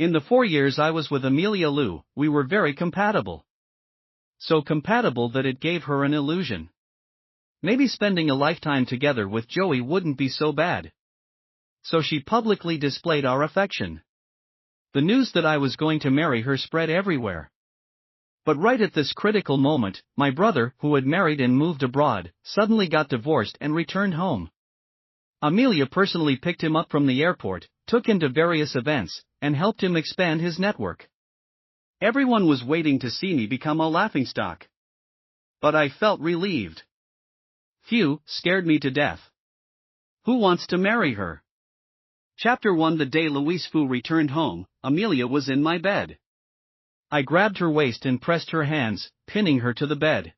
In the 4 years I was with Amelia Liu, we were very compatible. So compatible that it gave her an illusion. Maybe spending a lifetime together with Joey wouldn't be so bad. So she publicly displayed our affection. The news that I was going to marry her spread everywhere. But right at this critical moment, my brother, who had married and moved abroad, suddenly got divorced and returned home. Amelia personally picked him up from the airport, took him to various events, and helped him expand his network. Everyone was waiting to see me become a laughingstock. But I felt relieved. Phew, scared me to death. Who wants to marry her? Chapter 1. The day Louise Fu returned home, Amelia was in my bed. I grabbed her waist and pressed her hands, pinning her to the bed.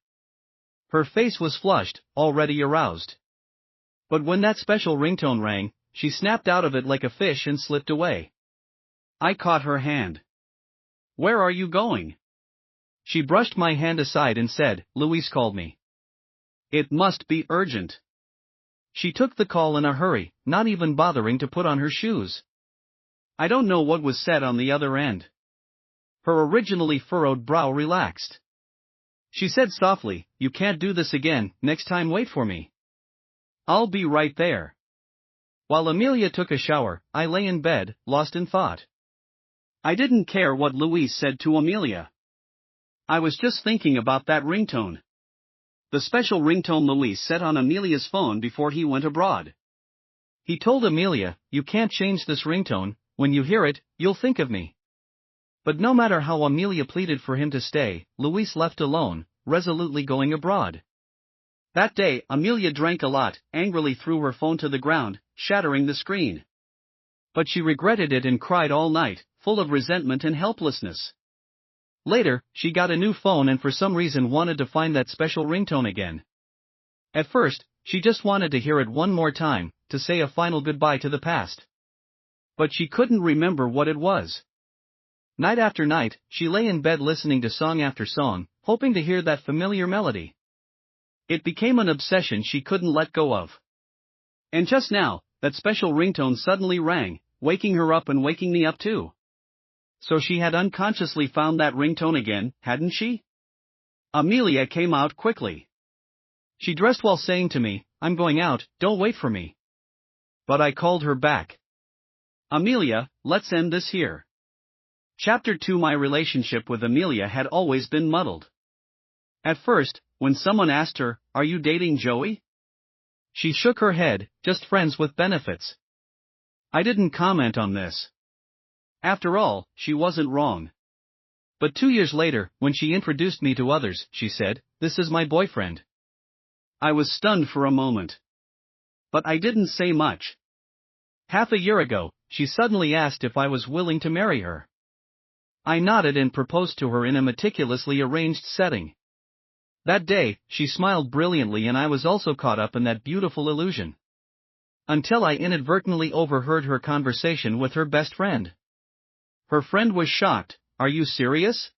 Her face was flushed, already aroused. But when that special ringtone rang, she snapped out of it like a fish and slipped away. I caught her hand. "Where are you going?" She brushed my hand aside and said, "Louise called me. It must be urgent." She took the call in a hurry, not even bothering to put on her shoes. I don't know what was said on the other end. Her originally furrowed brow relaxed. She said softly, "You can't do this again, next time wait for me. I'll be right there." While Amelia took a shower, I lay in bed, lost in thought. I didn't care what Louise said to Amelia. I was just thinking about that ringtone. The special ringtone Louise set on Amelia's phone before he went abroad. He told Amelia, "You can't change this ringtone, when you hear it, you'll think of me." But no matter how Amelia pleaded for him to stay, Louise left alone, resolutely going abroad. That day, Amelia drank a lot, angrily threw her phone to the ground, shattering the screen. But she regretted it and cried all night, full of resentment and helplessness. Later, she got a new phone and for some reason wanted to find that special ringtone again. At first, she just wanted to hear it one more time, to say a final goodbye to the past. But she couldn't remember what it was. Night after night, she lay in bed listening to song after song, hoping to hear that familiar melody. It became an obsession she couldn't let go of. And just now, that special ringtone suddenly rang, waking her up and waking me up too. So she had unconsciously found that ringtone again, hadn't she? Amelia came out quickly. She dressed while saying to me, "I'm going out, don't wait for me." But I called her back. "Amelia, let's end this here." Chapter 2. My relationship with Amelia had always been muddled. At first, when someone asked her, "Are you dating Joey?" she shook her head, "Just friends with benefits." I didn't comment on this. After all, she wasn't wrong. But 2 years later, when she introduced me to others, she said, "This is my boyfriend." I was stunned for a moment. But I didn't say much. Half a year ago, she suddenly asked if I was willing to marry her. I nodded and proposed to her in a meticulously arranged setting. That day, she smiled brilliantly and I was also caught up in that beautiful illusion. Until I inadvertently overheard her conversation with her best friend. Her friend was shocked. "Are you serious?"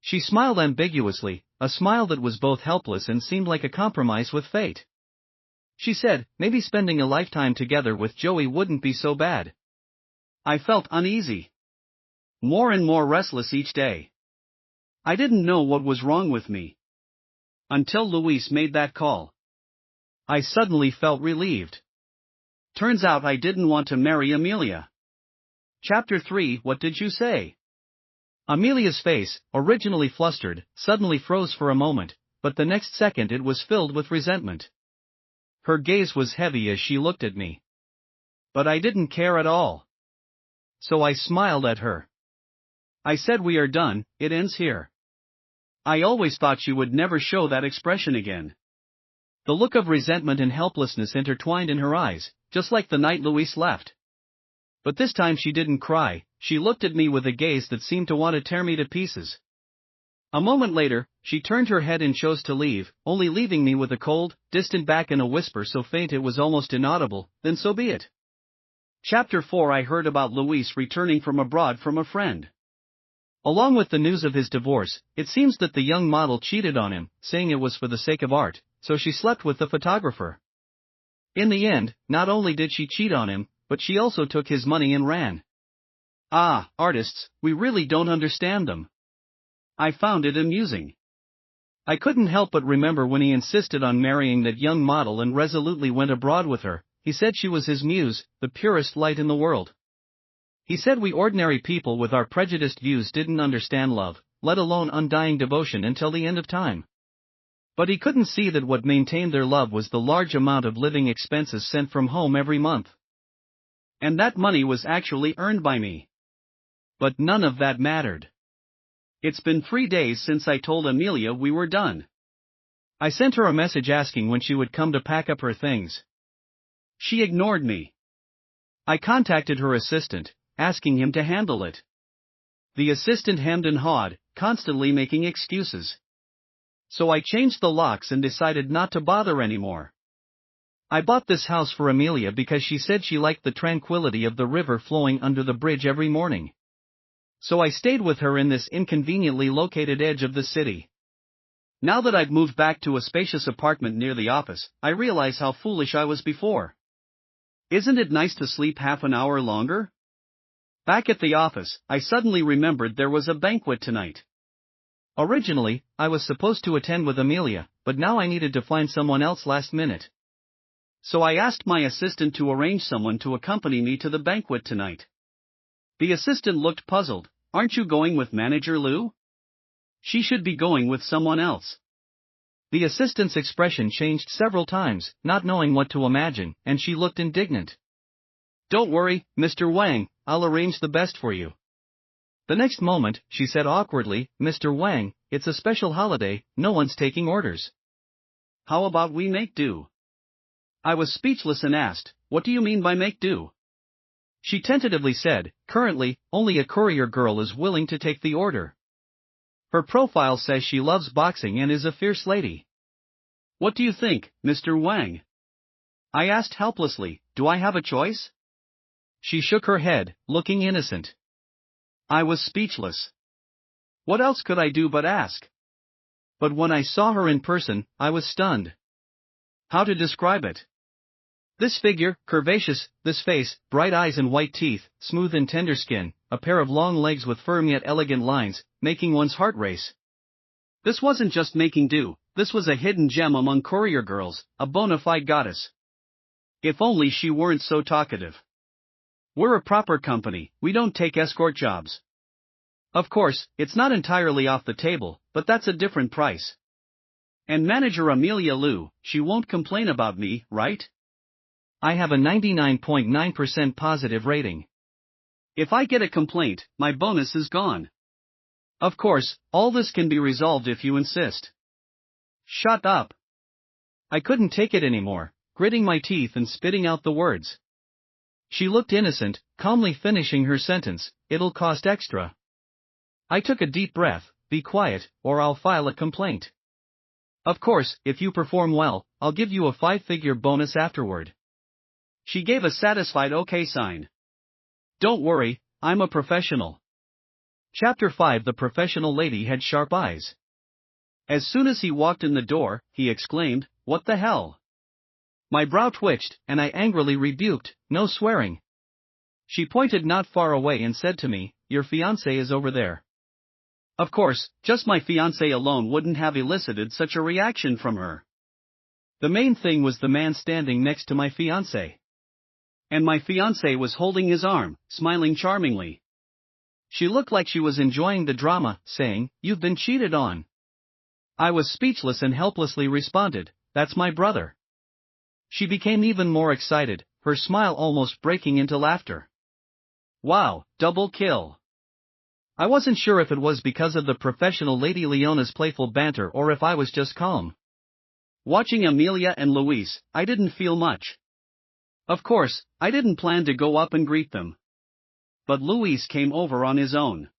She smiled ambiguously, a smile that was both helpless and seemed like a compromise with fate. She said, "Maybe spending a lifetime together with Joey wouldn't be so bad." I felt uneasy. More and more restless each day. I didn't know what was wrong with me. Until Louise made that call. I suddenly felt relieved. Turns out I didn't want to marry Amelia. Chapter 3. What did you say? Amelia's face, originally flustered, suddenly froze for a moment, but the next second it was filled with resentment. Her gaze was heavy as she looked at me. But I didn't care at all. So I smiled at her. I said, "We are done, it ends here." I always thought she would never show that expression again. The look of resentment and helplessness intertwined in her eyes, just like the night Louise left. But this time she didn't cry, she looked at me with a gaze that seemed to want to tear me to pieces. A moment later, she turned her head and chose to leave, only leaving me with a cold, distant back and a whisper so faint it was almost inaudible, "Then so be it." Chapter 4. I heard about Louise returning from abroad from a friend. Along with the news of his divorce, it seems that the young model cheated on him, saying it was for the sake of art, so she slept with the photographer. In the end, not only did she cheat on him, but she also took his money and ran. Ah, artists, we really don't understand them. I found it amusing. I couldn't help but remember when he insisted on marrying that young model and resolutely went abroad with her. He said she was his muse, the purest light in the world. He said we ordinary people with our prejudiced views didn't understand love, let alone undying devotion until the end of time. But he couldn't see that what maintained their love was the large amount of living expenses sent from home every month. And that money was actually earned by me. But none of that mattered. It's been 3 days since I told Amelia we were done. I sent her a message asking when she would come to pack up her things. She ignored me. I contacted her assistant, asking him to handle it. The assistant hemmed and hawed, constantly making excuses. So I changed the locks and decided not to bother anymore. I bought this house for Amelia because she said she liked the tranquility of the river flowing under the bridge every morning. So I stayed with her in this inconveniently located edge of the city. Now that I've moved back to a spacious apartment near the office, I realize how foolish I was before. Isn't it nice to sleep half an hour longer? Back at the office, I suddenly remembered there was a banquet tonight. Originally, I was supposed to attend with Amelia, but now I needed to find someone else last minute. So I asked my assistant to arrange someone to accompany me to the banquet tonight. The assistant looked puzzled. Aren't you going with Manager Lou? She should be going with someone else. The assistant's expression changed several times, not knowing what to imagine, and she looked indignant. Don't worry, Mr. Wang, I'll arrange the best for you. The next moment, she said awkwardly, Mr. Wang, it's a special holiday, no one's taking orders. How about we make do? I was speechless and asked, what do you mean by make do? She tentatively said, currently, only a courier girl is willing to take the order. Her profile says she loves boxing and is a fierce lady. What do you think, Mr. Wang? I asked helplessly, do I have a choice? She shook her head, looking innocent. I was speechless. What else could I do but ask? But when I saw her in person, I was stunned. How to describe it? This figure, curvaceous, this face, bright eyes and white teeth, smooth and tender skin, a pair of long legs with firm yet elegant lines, making one's heart race. This wasn't just making do, this was a hidden gem among courier girls, a bona fide goddess. If only she weren't so talkative. We're a proper company, we don't take escort jobs. Of course, it's not entirely off the table, but that's a different price. And manager Amelia Lou, she won't complain about me, right? I have a 99.9% positive rating. If I get a complaint, my bonus is gone. Of course, all this can be resolved if you insist. Shut up. I couldn't take it anymore, gritting my teeth and spitting out the words. She looked innocent, calmly finishing her sentence, it'll cost extra. I took a deep breath, be quiet, or I'll file a complaint. Of course, if you perform well, I'll give you a 5-figure bonus afterward. She gave a satisfied okay sign. Don't worry, I'm a professional. Chapter 5 The professional lady had sharp eyes. As soon as he walked in the door, he exclaimed, what the hell? My brow twitched, and I angrily rebuked, no swearing. She pointed not far away and said to me, your fiancé is over there. Of course, just my fiancé alone wouldn't have elicited such a reaction from her. The main thing was the man standing next to my fiancé. And my fiancé was holding his arm, smiling charmingly. She looked like she was enjoying the drama, saying, you've been cheated on. I was speechless and helplessly responded, that's my brother. She became even more excited, her smile almost breaking into laughter. Wow, double kill. I wasn't sure if it was because of the professional lady Leona's playful banter or if I was just calm. Watching Amelia and Luis, I didn't feel much. Of course, I didn't plan to go up and greet them. But Luis came over on his own.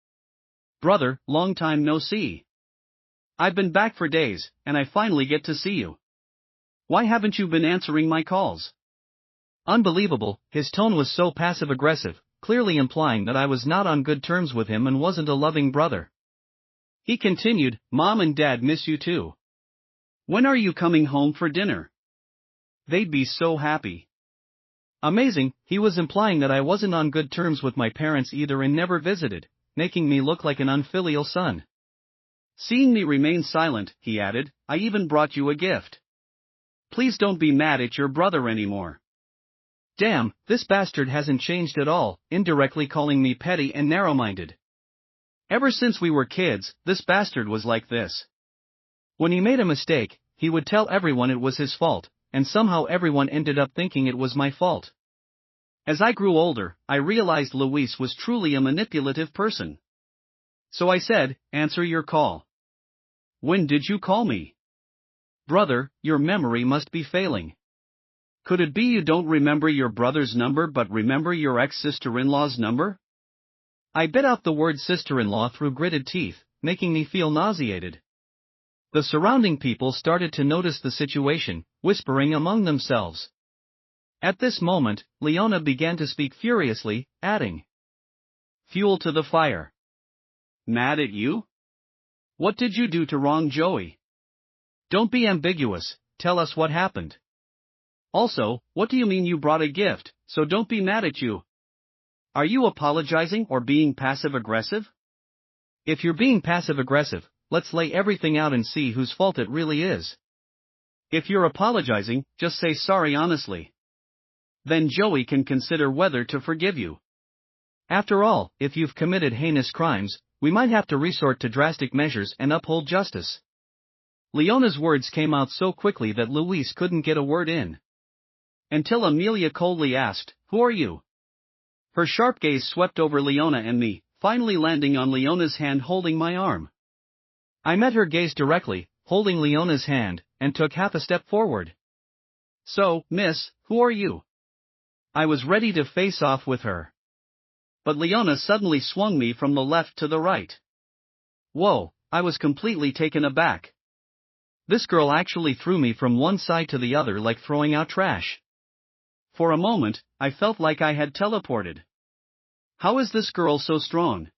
Brother, long time no see. I've been back for days, and I finally get to see you. Why haven't you been answering my calls? Unbelievable, his tone was so passive-aggressive, clearly implying that I was not on good terms with him and wasn't a loving brother. He continued, Mom and Dad miss you too. When are you coming home for dinner? They'd be so happy. Amazing, he was implying that I wasn't on good terms with my parents either and never visited, making me look like an unfilial son. Seeing me remain silent, he added, I even brought you a gift. Please don't be mad at your brother anymore. Damn, this bastard hasn't changed at all, indirectly calling me petty and narrow-minded. Ever since we were kids, this bastard was like this. When he made a mistake, he would tell everyone it was his fault, and somehow everyone ended up thinking it was my fault. As I grew older, I realized Luis was truly a manipulative person. So I said, answer your call. When did you call me? Brother, your memory must be failing. Could it be you don't remember your brother's number but remember your ex-sister-in-law's number? I bit out the word sister-in-law through gritted teeth, making me feel nauseated. The surrounding people started to notice the situation, whispering among themselves. At this moment, Leona began to speak furiously, adding, fuel to the fire. Mad at you? What did you do to wrong Joey? Don't be ambiguous, tell us what happened. Also, what do you mean you brought a gift, so don't be mad at you? Are you apologizing or being passive-aggressive? If you're being passive-aggressive, let's lay everything out and see whose fault it really is. If you're apologizing, just say sorry honestly. Then Joey can consider whether to forgive you. After all, if you've committed heinous crimes, we might have to resort to drastic measures and uphold justice. Leona's words came out so quickly that Luis couldn't get a word in. Until Amelia coldly asked, who are you? Her sharp gaze swept over Leona and me, finally landing on Leona's hand holding my arm. I met her gaze directly, holding Leona's hand, and took half a step forward. So, miss, who are you? I was ready to face off with her. But Leona suddenly swung me from the left to the right. Whoa, I was completely taken aback. This girl actually threw me from one side to the other like throwing out trash. For a moment, I felt like I had teleported. How is this girl so strong?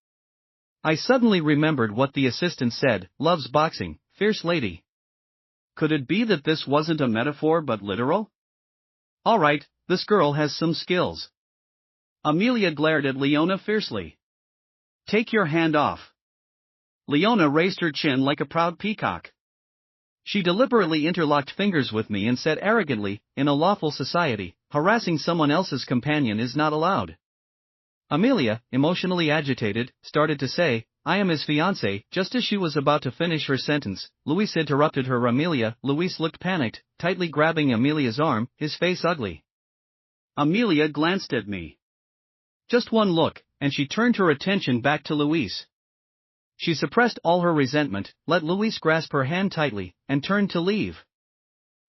I suddenly remembered what the assistant said, loves boxing, fierce lady. Could it be that this wasn't a metaphor but literal? Alright, this girl has some skills. Amelia glared at Leona fiercely. Take your hand off. Leona raised her chin like a proud peacock. She deliberately interlocked fingers with me and said arrogantly, in a lawful society, harassing someone else's companion is not allowed. Amelia, emotionally agitated, started to say, I am his fiancé. Just as she was about to finish her sentence, Luis interrupted her. Amelia, Luis looked panicked, tightly grabbing Amelia's arm, his face ugly. Amelia glanced at me. Just one look, and she turned her attention back to Luis. She suppressed all her resentment, let Luis grasp her hand tightly, and turned to leave.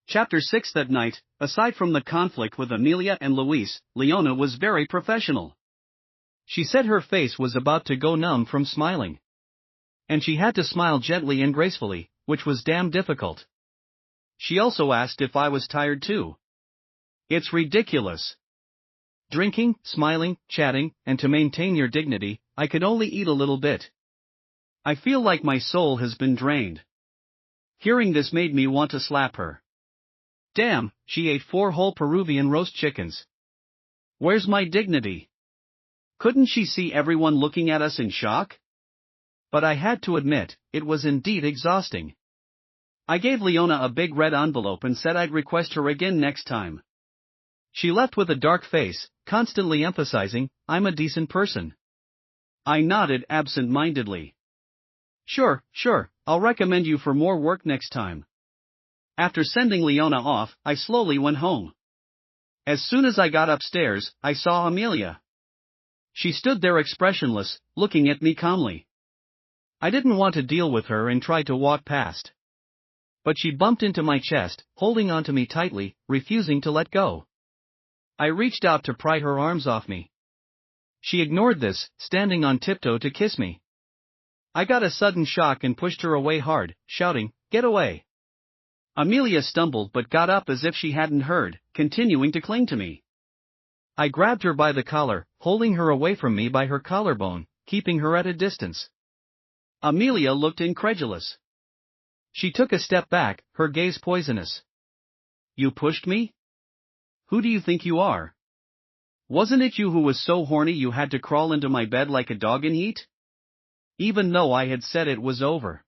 Chapter 6. That night, aside from the conflict with Amelia and Luis, Leona was very professional. She said her face was about to go numb from smiling. And she had to smile gently and gracefully, which was damn difficult. She also asked if I was tired too. It's ridiculous. Drinking, smiling, chatting, and to maintain your dignity, I could only eat a little bit. I feel like my soul has been drained. Hearing this made me want to slap her. Damn, she ate 4 whole Peruvian roast chickens. Where's my dignity? Couldn't she see everyone looking at us in shock? But I had to admit, it was indeed exhausting. I gave Leona a big red envelope and said I'd request her again next time. She left with a dark face, constantly emphasizing, I'm a decent person. I nodded absent-mindedly. Sure, I'll recommend you for more work next time. After sending Leona off, I slowly went home. As soon as I got upstairs, I saw Amelia. She stood there expressionless, looking at me calmly. I didn't want to deal with her and tried to walk past. But she bumped into my chest, holding onto me tightly, refusing to let go. I reached out to pry her arms off me. She ignored this, standing on tiptoe to kiss me. I got a sudden shock and pushed her away hard, shouting, "Get away!" Amelia stumbled but got up as if she hadn't heard, continuing to cling to me. I grabbed her by the collar, holding her away from me by her collarbone, keeping her at a distance. Amelia looked incredulous. She took a step back, her gaze poisonous. You pushed me? Who do you think you are? Wasn't it you who was so horny you had to crawl into my bed like a dog in heat? Even though I had said it was over.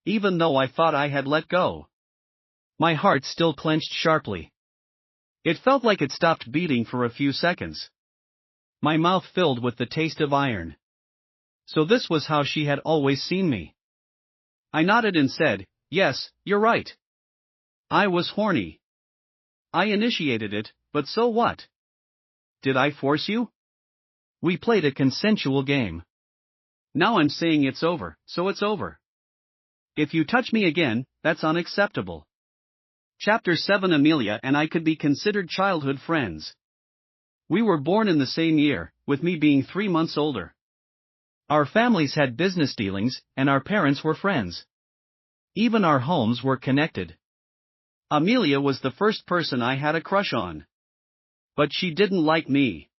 Even though I thought I had let go. My heart still clenched sharply. It felt like it stopped beating for a few seconds. My mouth filled with the taste of iron. So this was how she had always seen me. I nodded and said, "Yes, you're right. I was horny. I initiated it, but so what? Did I force you? We played a consensual game. Now I'm saying it's over, so it's over. If you touch me again, that's unacceptable." Chapter 7. Amelia and I could be considered childhood friends. We were born in the same year, with me being 3 months older. Our families had business dealings, and our parents were friends. Even our homes were connected. Amelia was the first person I had a crush on. But she didn't like me.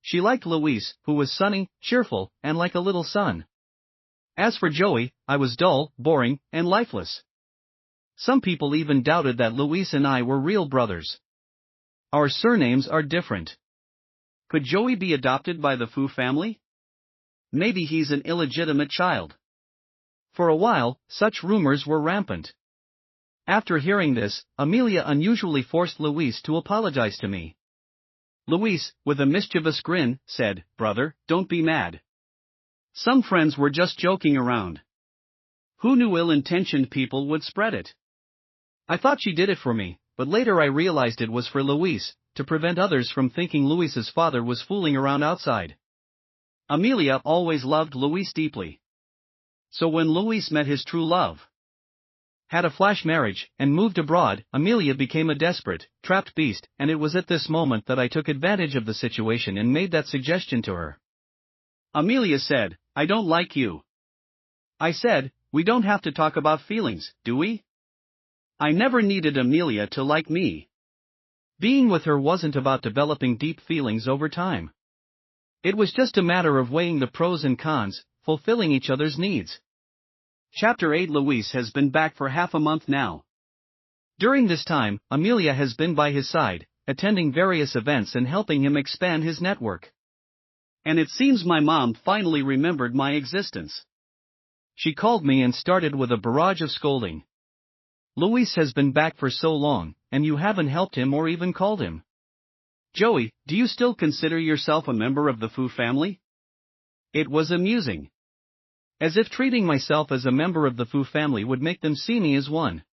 She liked Luis, who was sunny, cheerful, and like a little son. As for Joey, I was dull, boring, and lifeless. Some people even doubted that Luis and I were real brothers. Our surnames are different. Could Joey be adopted by the Fu family? Maybe he's an illegitimate child. For a while, such rumors were rampant. After hearing this, Amelia unusually forced Luis to apologize to me. Luis, with a mischievous grin, said, "Brother, don't be mad. Some friends were just joking around. Who knew ill-intentioned people would spread it?" I thought she did it for me, but later I realized it was for Luis, to prevent others from thinking Luis's father was fooling around outside. Amelia always loved Luis deeply. So when Luis met his true love, had a flash marriage, and moved abroad, Amelia became a desperate, trapped beast, and it was at this moment that I took advantage of the situation and made that suggestion to her. Amelia said, "I don't like you." I said, "We don't have to talk about feelings, do we?" I never needed Amelia to like me. Being with her wasn't about developing deep feelings over time. It was just a matter of weighing the pros and cons, fulfilling each other's needs. Chapter 8. Luis has been back for half a month now. During this time, Amelia has been by his side, attending various events and helping him expand his network. And it seems my mom finally remembered my existence. She called me and started with a barrage of scolding. "Luis has been back for so long, and you haven't helped him or even called him. Joey, do you still consider yourself a member of the Fu family?" It was amusing. As if treating myself as a member of the Fu family would make them see me as one.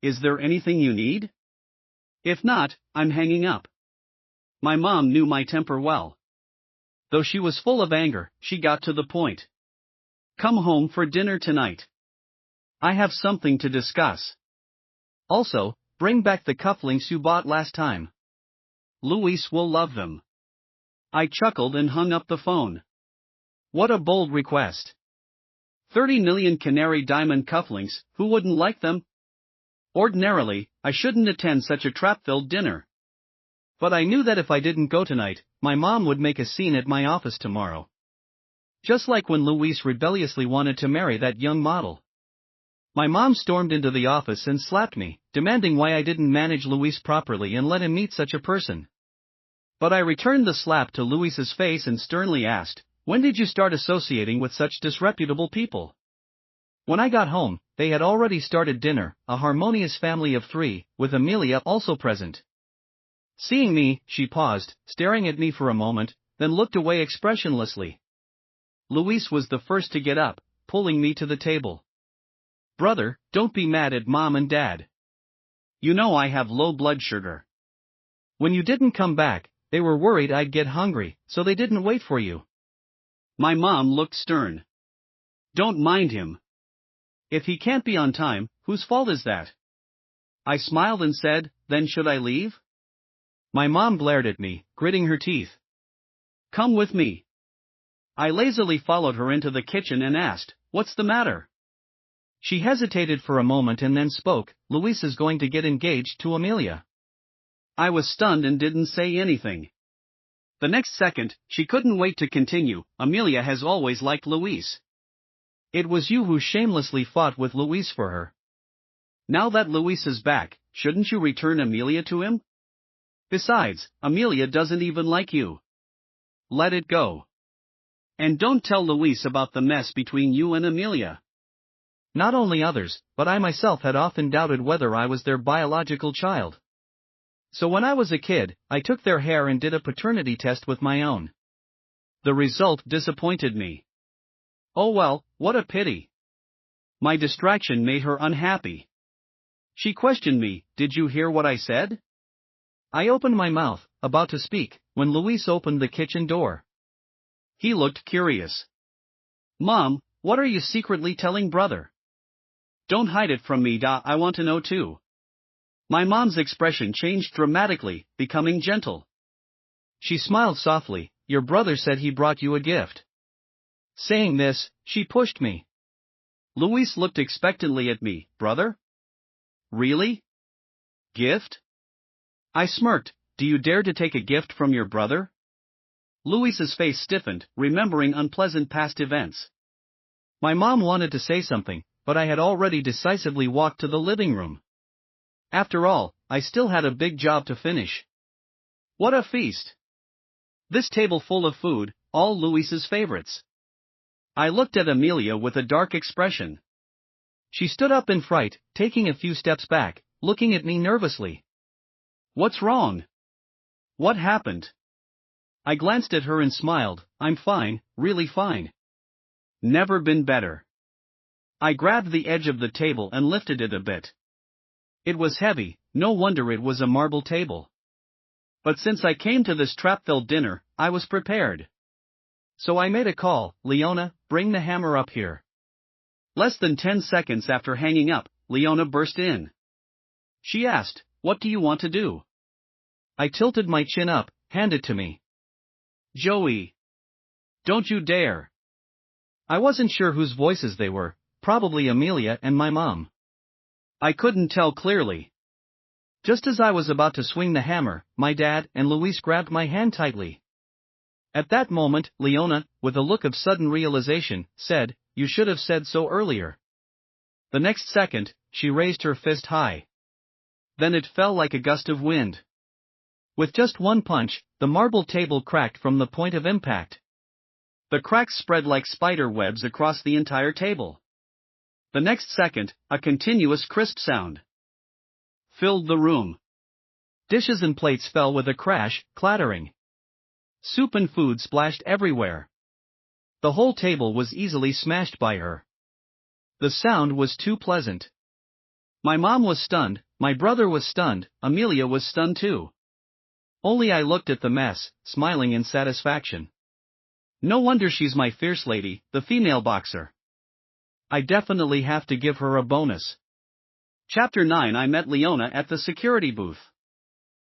"Is there anything you need? If not, I'm hanging up." My mom knew my temper well. Though she was full of anger, she got to the point. "Come home for dinner tonight. I have something to discuss. Also, bring back the cufflinks you bought last time. Luis will love them." I chuckled and hung up the phone. What a bold request. 30 million canary diamond cufflinks, who wouldn't like them? Ordinarily, I shouldn't attend such a trap-filled dinner. But I knew that if I didn't go tonight, my mom would make a scene at my office tomorrow. Just like when Luis rebelliously wanted to marry that young model. My mom stormed into the office and slapped me, demanding why I didn't manage Luis properly and let him meet such a person. But I returned the slap to Luis's face and sternly asked, "When did you start associating with such disreputable people?" When I got home, they had already started dinner, a harmonious family of 3, with Amelia also present. Seeing me, she paused, staring at me for a moment, then looked away expressionlessly. Luis was the first to get up, pulling me to the table. "Brother, don't be mad at Mom and Dad. You know I have low blood sugar. When you didn't come back, they were worried I'd get hungry, so they didn't wait for you." My mom looked stern. "Don't mind him. If he can't be on time, whose fault is that?" I smiled and said, "Then should I leave?" My mom glared at me, gritting her teeth. "Come with me." I lazily followed her into the kitchen and asked, "What's the matter?" She hesitated for a moment and then spoke, "Luis is going to get engaged to Amelia." I was stunned and didn't say anything. The next second, she couldn't wait to continue, "Amelia has always liked Luis. It was you who shamelessly fought with Luis for her. Now that Luis is back, shouldn't you return Amelia to him?" Besides, Amelia doesn't even like you. Let it go. And don't tell Luis about the mess between you and Amelia. Not only others, but I myself had often doubted whether I was their biological child. So when I was a kid, I took their hair and did a paternity test with my own. The result disappointed me. Oh well, what a pity. My distraction made her unhappy. She questioned me, "Did you hear what I said?" I opened my mouth, about to speak, when Luis opened the kitchen door. He looked curious. "Mom, what are you secretly telling brother? Don't hide it from me, I want to know too." My mom's expression changed dramatically, becoming gentle. She smiled softly. "Your brother said he brought you a gift." Saying this, she pushed me. Luis looked expectantly at me. "Brother? Really? Gift?" I smirked. "Do you dare to take a gift from your brother?" Luis's face stiffened, remembering unpleasant past events. My mom wanted to say something, but I had already decisively walked to the living room. After all, I still had a big job to finish. What a feast! This table full of food, all Luis's favorites. I looked at Amelia with a dark expression. She stood up in fright, taking a few steps back, looking at me nervously. "What's wrong? What happened?" I glanced at her and smiled. "I'm fine, really fine. Never been better." I grabbed the edge of the table and lifted it a bit. It was heavy, no wonder it was a marble table. But since I came to this trap-filled dinner, I was prepared. So I made a call. "Leona, bring the hammer up here." Less than 10 seconds after hanging up, Leona burst in. She asked, "What do you want to do?" I tilted my chin up. "Hand it to me." "Joey. Don't you dare." I wasn't sure whose voices they were, probably Amelia and my mom. I couldn't tell clearly. Just as I was about to swing the hammer, my dad and Luis grabbed my hand tightly. At that moment, Leona, with a look of sudden realization, said, "You should have said so earlier." The next second, she raised her fist high. Then it fell like a gust of wind. With just one punch, the marble table cracked from the point of impact. The cracks spread like spider webs across the entire table. The next second, a continuous crisp sound filled the room. Dishes and plates fell with a crash, clattering. Soup and food splashed everywhere. The whole table was easily smashed by her. The sound was too pleasant. My mom was stunned, my brother was stunned, Amelia was stunned too. Only I looked at the mess, smiling in satisfaction. No wonder she's my fierce lady, the female boxer. I definitely have to give her a bonus. Chapter 9. I met Leona at the security booth.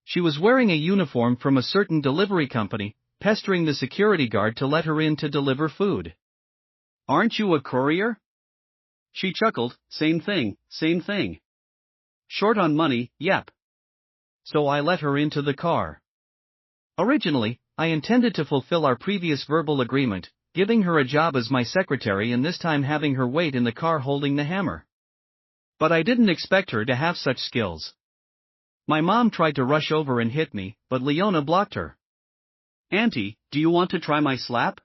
She was wearing a uniform from a certain delivery company, pestering the security guard to let her in to deliver food. "Aren't you a courier?" She chuckled. Same thing, same thing. Short on money, yep." So I let her into the car. Originally, I intended to fulfill our previous verbal agreement, giving her a job as my secretary and this time having her wait in the car holding the hammer. But I didn't expect her to have such skills. My mom tried to rush over and hit me, but Leona blocked her. "Auntie, do you want to try my slap?"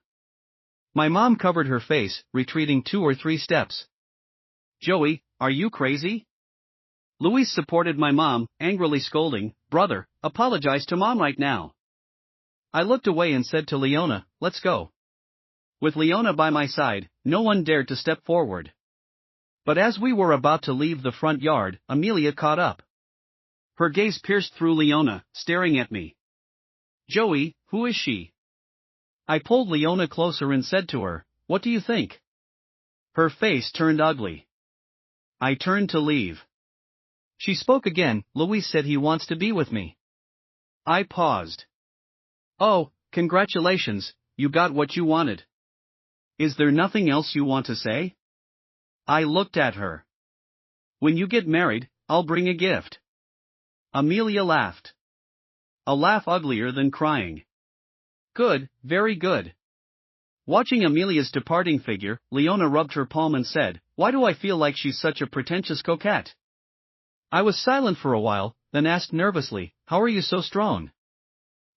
My mom covered her face, retreating 2 or 3 steps. "Joey, are you crazy?" Luis supported my mom, angrily scolding, "Brother, apologize to mom right now." I looked away and said to Leona, "Let's go." With Leona by my side, no one dared to step forward. But as we were about to leave the front yard, Amelia caught up. Her gaze pierced through Leona, staring at me. "Joey, who is she?" I pulled Leona closer and said to her, "What do you think?" Her face turned ugly. I turned to leave. She spoke again. "Luis said he wants to be with me." I paused. "Oh, congratulations, you got what you wanted. Is there nothing else you want to say?" I looked at her. "When you get married, I'll bring a gift." Amelia laughed. A laugh uglier than crying. "Good, very good." Watching Amelia's departing figure, Leona rubbed her palm and said, "Why do I feel like she's such a pretentious coquette?" I was silent for a while, then asked nervously, "How are you so strong?"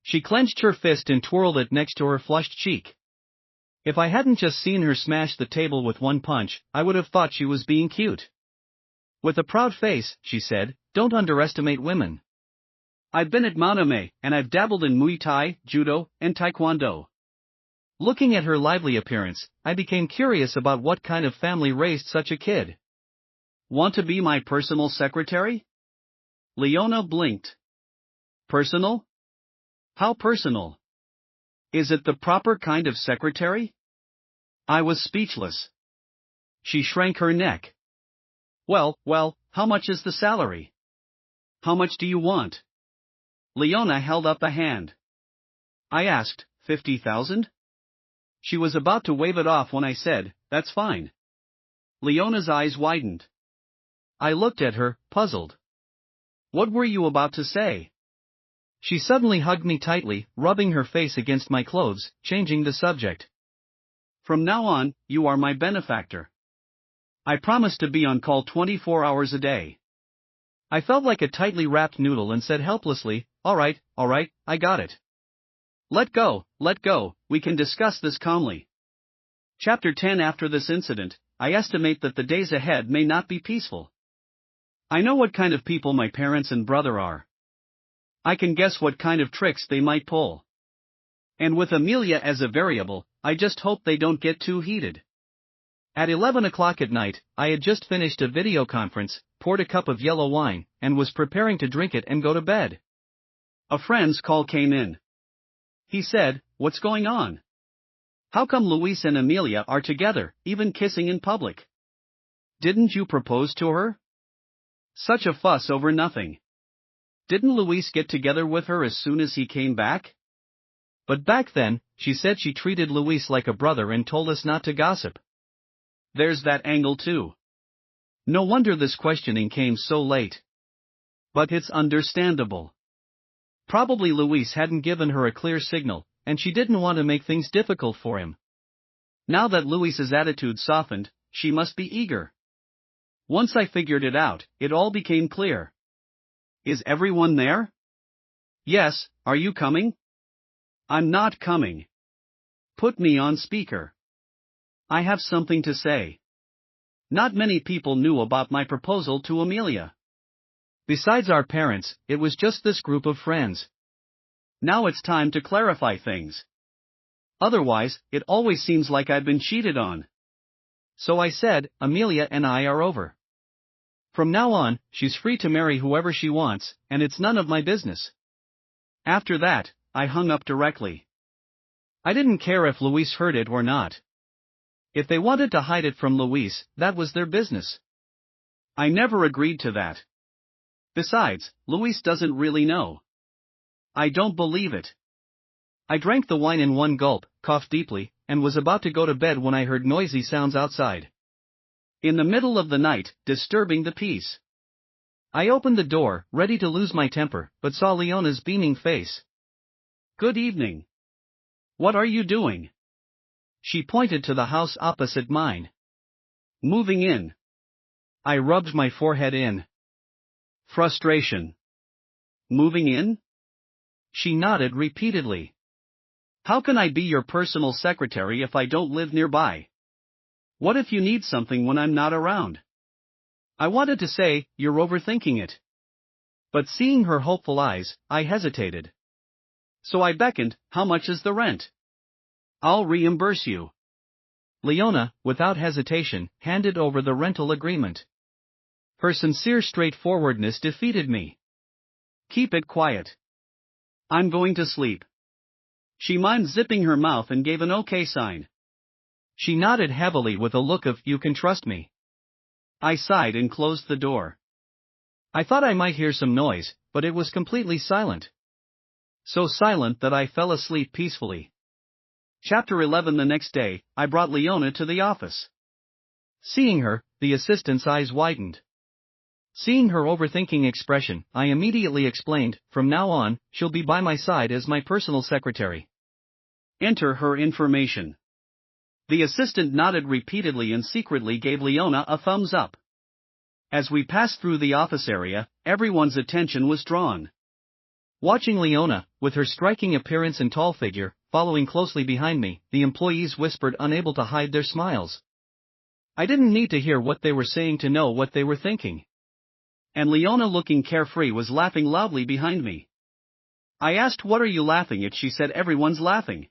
She clenched her fist and twirled it next to her flushed cheek. If I hadn't just seen her smash the table with one punch, I would have thought she was being cute. With a proud face, she said, "Don't underestimate women. I've been at Maname, and I've dabbled in Muay Thai, Judo, and Taekwondo." Looking at her lively appearance, I became curious about what kind of family raised such a kid. "Want to be my personal secretary?" Leona blinked. "Personal? How personal? Is it the proper kind of secretary?" I was speechless. She shrank her neck. Well, how much is the salary? How much do you want?" Leona held up a hand. I asked, 50,000? She was about to wave it off when I said, "That's fine." Leona's eyes widened. I looked at her, puzzled. "What were you about to say?" She suddenly hugged me tightly, rubbing her face against my clothes, changing the subject. "From now on, you are my benefactor. I promise to be on call 24 hours a day." I felt like a tightly wrapped noodle and said helplessly, all right, I got it. Let go, we can discuss this calmly. Chapter 10. After this incident, I estimate that the days ahead may not be peaceful. I know what kind of people my parents and brother are. I can guess what kind of tricks they might pull. And with Amelia as a variable, I just hope they don't get too heated. At 11 o'clock at night, I had just finished a video conference, poured a cup of yellow wine, and was preparing to drink it and go to bed. A friend's call came in. He said, "What's going on? How come Luis and Amelia are together, even kissing in public? Didn't you propose to her? Such a fuss over nothing. Didn't Luis get together with her as soon as he came back?" But back then, she said she treated Luis like a brother and told us not to gossip. There's that angle too. No wonder this questioning came so late. But it's understandable. Probably Luis hadn't given her a clear signal, and she didn't want to make things difficult for him. Now that Luis's attitude softened, she must be eager. Once I figured it out, it all became clear. "Is everyone there?" "Yes, are you coming?" "I'm not coming." "Put me on speaker. I have something to say." Not many people knew about my proposal to Amelia. Besides our parents, it was just this group of friends. Now it's time to clarify things. Otherwise, it always seems like I've been cheated on. So I said, "Amelia and I are over. From now on, she's free to marry whoever she wants, and it's none of my business." After that, I hung up directly. I didn't care if Luis heard it or not. If they wanted to hide it from Luis, that was their business. I never agreed to that. Besides, Luis doesn't really know. I don't believe it. I drank the wine in one gulp, coughed deeply, and was about to go to bed when I heard noisy sounds outside. In the middle of the night, disturbing the peace. I opened the door, ready to lose my temper, but saw Leona's beaming face. "Good evening. What are you doing?" She pointed to the house opposite mine. "Moving in." I rubbed my forehead in frustration. "Moving in?" She nodded repeatedly. "How can I be your personal secretary if I don't live nearby? What if you need something when I'm not around?" I wanted to say, "You're overthinking it." But seeing her hopeful eyes, I hesitated. So I beckoned, "How much is the rent? I'll reimburse you." Leona, without hesitation, handed over the rental agreement. Her sincere straightforwardness defeated me. "Keep it quiet. I'm going to sleep." She mimed zipping her mouth and gave an okay sign. She nodded heavily with a look of, "You can trust me." I sighed and closed the door. I thought I might hear some noise, but it was completely silent. So silent that I fell asleep peacefully. Chapter 11. The next day, I brought Leona to the office. Seeing her, the assistant's eyes widened. Seeing her overthinking expression, I immediately explained, "From now on, she'll be by my side as my personal secretary. Enter her information." The assistant nodded repeatedly and secretly gave Leona a thumbs up. As we passed through the office area, everyone's attention was drawn. Watching Leona, with her striking appearance and tall figure, following closely behind me, the employees whispered, unable to hide their smiles. I didn't need to hear what they were saying to know what they were thinking. And Leona, looking carefree, was laughing loudly behind me. I asked, "What are you laughing at?" She said, "Everyone's laughing."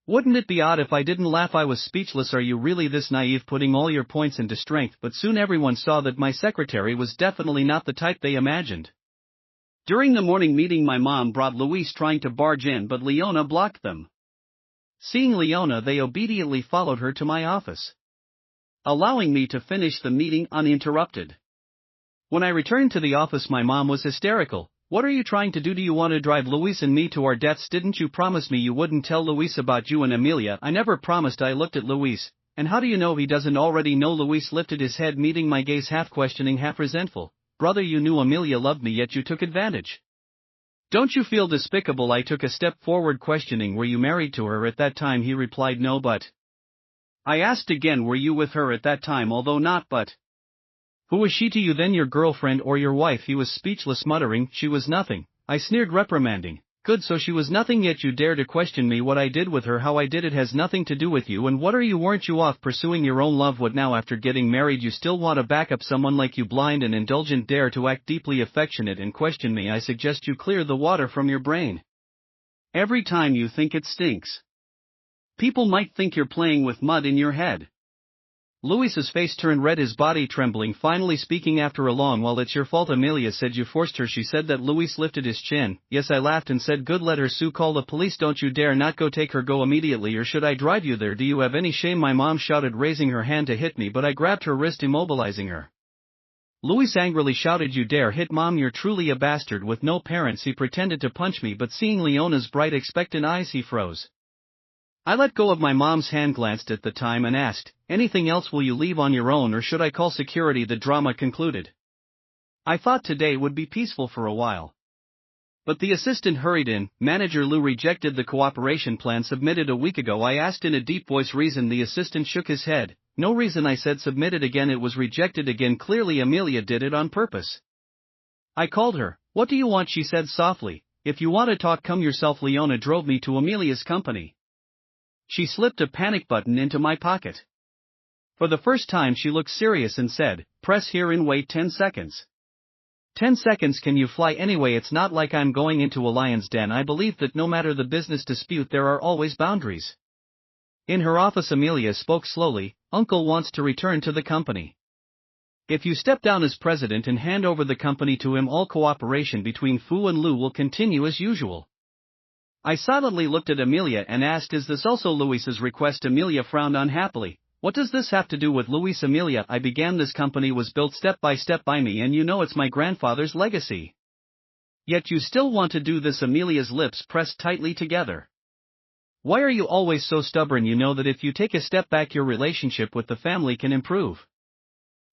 Wouldn't it be odd if I didn't laugh? I was speechless. Are you really this naive, putting all your points into strength? But soon everyone saw that my secretary was definitely not the type they imagined. During the morning meeting, my mom brought Luis, trying to barge in, but Leona blocked them. Seeing Leona, they obediently followed her to my office, allowing me to finish the meeting uninterrupted. When I returned to the office, my mom was hysterical. "What are you trying to do? Do you want to drive Luis and me to our deaths? Didn't you promise me you wouldn't tell Luis about you and Amelia?" "I never promised." I looked at Luis. "And how do you know he doesn't already know?" Luis lifted his head, meeting my gaze, half questioning, half resentful. "Brother, you knew Amelia loved me, yet you took advantage. Don't you feel despicable?" I took a step forward, questioning, "Were you married to her at that time?" He replied, "No, but..." I asked again, "Were you with her at that time?" "Although not, but..." "Who was she to you then? Your girlfriend or your wife?" He was speechless, muttering, "She was nothing." I sneered, reprimanding. "Good, so she was nothing, yet you dare to question me. What I did with her, how I did it, has nothing to do with you. And what are you? Weren't you off pursuing your own love? What now? After getting married you still want to back up someone like you? Blind and indulgent, dare to act deeply affectionate and question me. I suggest you clear the water from your brain. Every time you think it stinks. People might think you're playing with mud in your head." Luis's face turned red, his body trembling, finally speaking after a long while. "It's your fault. Amelia said you forced her." She said that. Luis lifted his chin. "Yes," I laughed and said, "Good, let her sue. Call the police." "Don't you dare not go. Take her. Go immediately, or should I drive you there? Do you have any shame?" my mom shouted, raising her hand to hit me, but I grabbed her wrist, immobilizing her. Luis angrily shouted, "You dare hit Mom? You're truly a bastard with no parents." He pretended to punch me, but seeing Leona's bright, expectant eyes, he froze. I let go of my mom's hand, glanced at the time, and asked, "Anything else? Will you leave on your own, or should I call security?" The drama concluded. I thought today would be peaceful for a while. But the assistant hurried in. "Manager Lou rejected the cooperation plan submitted a week ago." I asked in a deep voice. "Reason?" The assistant shook his head. "No reason." I said. "Submitted again." "It was rejected again. Clearly Amelia did it on purpose." I called her. "What do you want?" she said softly. "If you want to talk, come yourself." Leona drove me to Amelia's company. She slipped a panic button into my pocket. For the first time she looked serious and said, "Press here and wait 10 seconds. 10 seconds? Can you fly anyway? It's not like I'm going into a lion's den." I believe that no matter the business dispute, there are always boundaries. In her office, Amelia spoke slowly. "Uncle wants to return to the company. If you step down as president and hand over the company to him, all cooperation between Fu and Lu will continue as usual." I silently looked at Amelia and asked, "Is this also Luis's request?" Amelia frowned unhappily. "What does this have to do with Luis?" "Amelia, I began this company, was built step by step by me, and you know it's my grandfather's legacy. Yet you still want to do this?" Amelia's lips pressed tightly together. "Why are you always so stubborn? You know that if you take a step back, your relationship with the family can improve.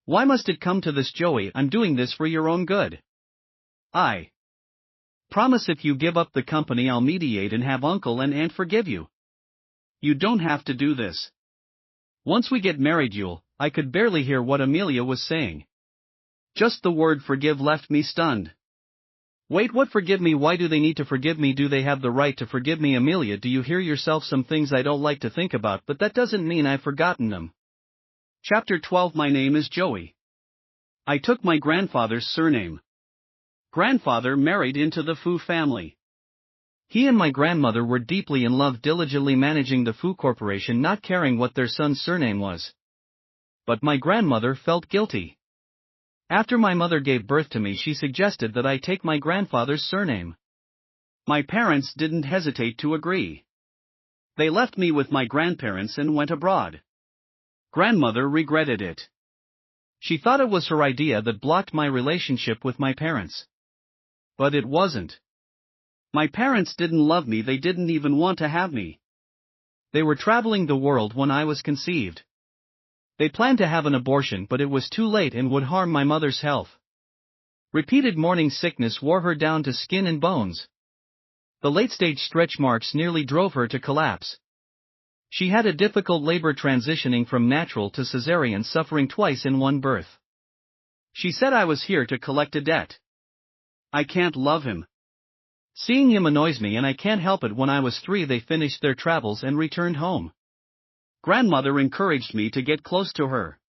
Why must it come to this?" "Joey, I'm doing this for your own good. I promise if you give up the company, I'll mediate and have Uncle and Aunt forgive you." "You don't have to do this. Once we get married you'll..." I could barely hear what Amelia was saying. Just the word forgive left me stunned. "Wait, what? Forgive me? Why do they need to forgive me? Do they have the right to forgive me?" "Amelia, do you hear yourself? Some things I don't like to think about, but that doesn't mean I've forgotten them." Chapter 12. My name is Joey. I took my grandfather's surname. Grandfather married into the Fu family. He and my grandmother were deeply in love, diligently managing the Fu Corporation, not caring what their son's surname was. But my grandmother felt guilty. After my mother gave birth to me, she suggested that I take my grandfather's surname. My parents didn't hesitate to agree. They left me with my grandparents and went abroad. Grandmother regretted it. She thought it was her idea that blocked my relationship with my parents. But it wasn't. My parents didn't love me, they didn't even want to have me. They were traveling the world when I was conceived. They planned to have an abortion, but it was too late and would harm my mother's health. Repeated morning sickness wore her down to skin and bones. The late-stage stretch marks nearly drove her to collapse. She had a difficult labor, transitioning from natural to cesarean, suffering twice in one birth. She said I was here to collect a debt. I can't love him. Seeing him annoys me and I can't help it. When I was 3 they finished their travels and returned home. Grandmother encouraged me to get close to her.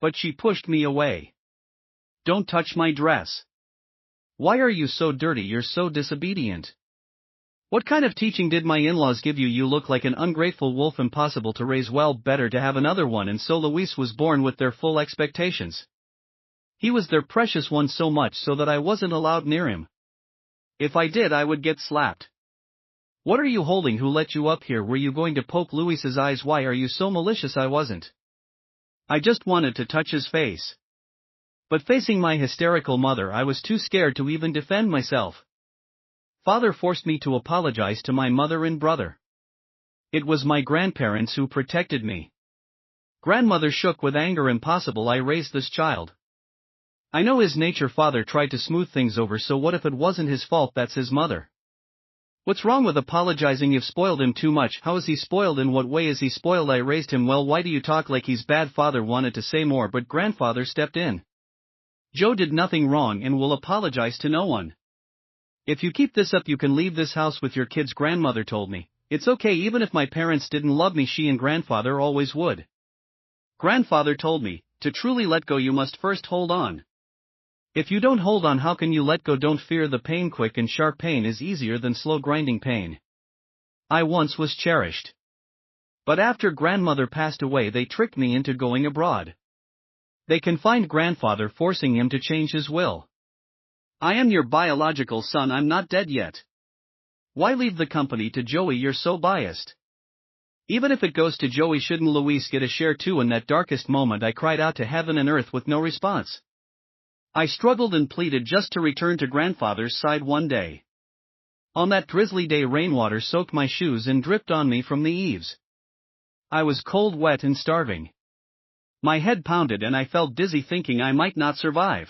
But she pushed me away. Don't touch my dress. Why are you so dirty? You're so disobedient. What kind of teaching did my in-laws give you? You look like an ungrateful wolf, impossible to raise well, better to have another one. And so Luis was born with their full expectations. He was their precious one, so much so that I wasn't allowed near him. If I did I would get slapped. What are you holding? Who let you up here? Were you going to poke Luis's eyes? Why are you so malicious? I wasn't. I just wanted to touch his face. But facing my hysterical mother I was too scared to even defend myself. Father forced me to apologize to my mother and brother. It was my grandparents who protected me. Grandmother shook with anger. Impossible, I raised this child. I know his nature. Father tried to smooth things over. So what if it wasn't his fault? That's his mother. What's wrong with apologizing? You've spoiled him too much. How is he spoiled? In what way is he spoiled? I raised him well. Why do you talk like he's bad? Father wanted to say more but grandfather stepped in. Joe did nothing wrong and will apologize to no one. If you keep this up you can leave this house with your kids. Grandmother told me, it's okay. Even if my parents didn't love me, she and grandfather always would. Grandfather told me, to truly let go you must first hold on. If you don't hold on, how can you let go? Don't fear the pain. Quick and sharp pain is easier than slow grinding pain. I once was cherished. But after grandmother passed away they tricked me into going abroad. They confined grandfather, forcing him to change his will. I am your biological son. I'm not dead yet. Why leave the company to Joey? You're so biased. Even if it goes to Joey, shouldn't Luis get a share too? In that darkest moment I cried out to heaven and earth with no response. I struggled and pleaded just to return to grandfather's side one day. On that drizzly day rainwater soaked my shoes and dripped on me from the eaves. I was cold, wet and starving. My head pounded and I felt dizzy, thinking I might not survive.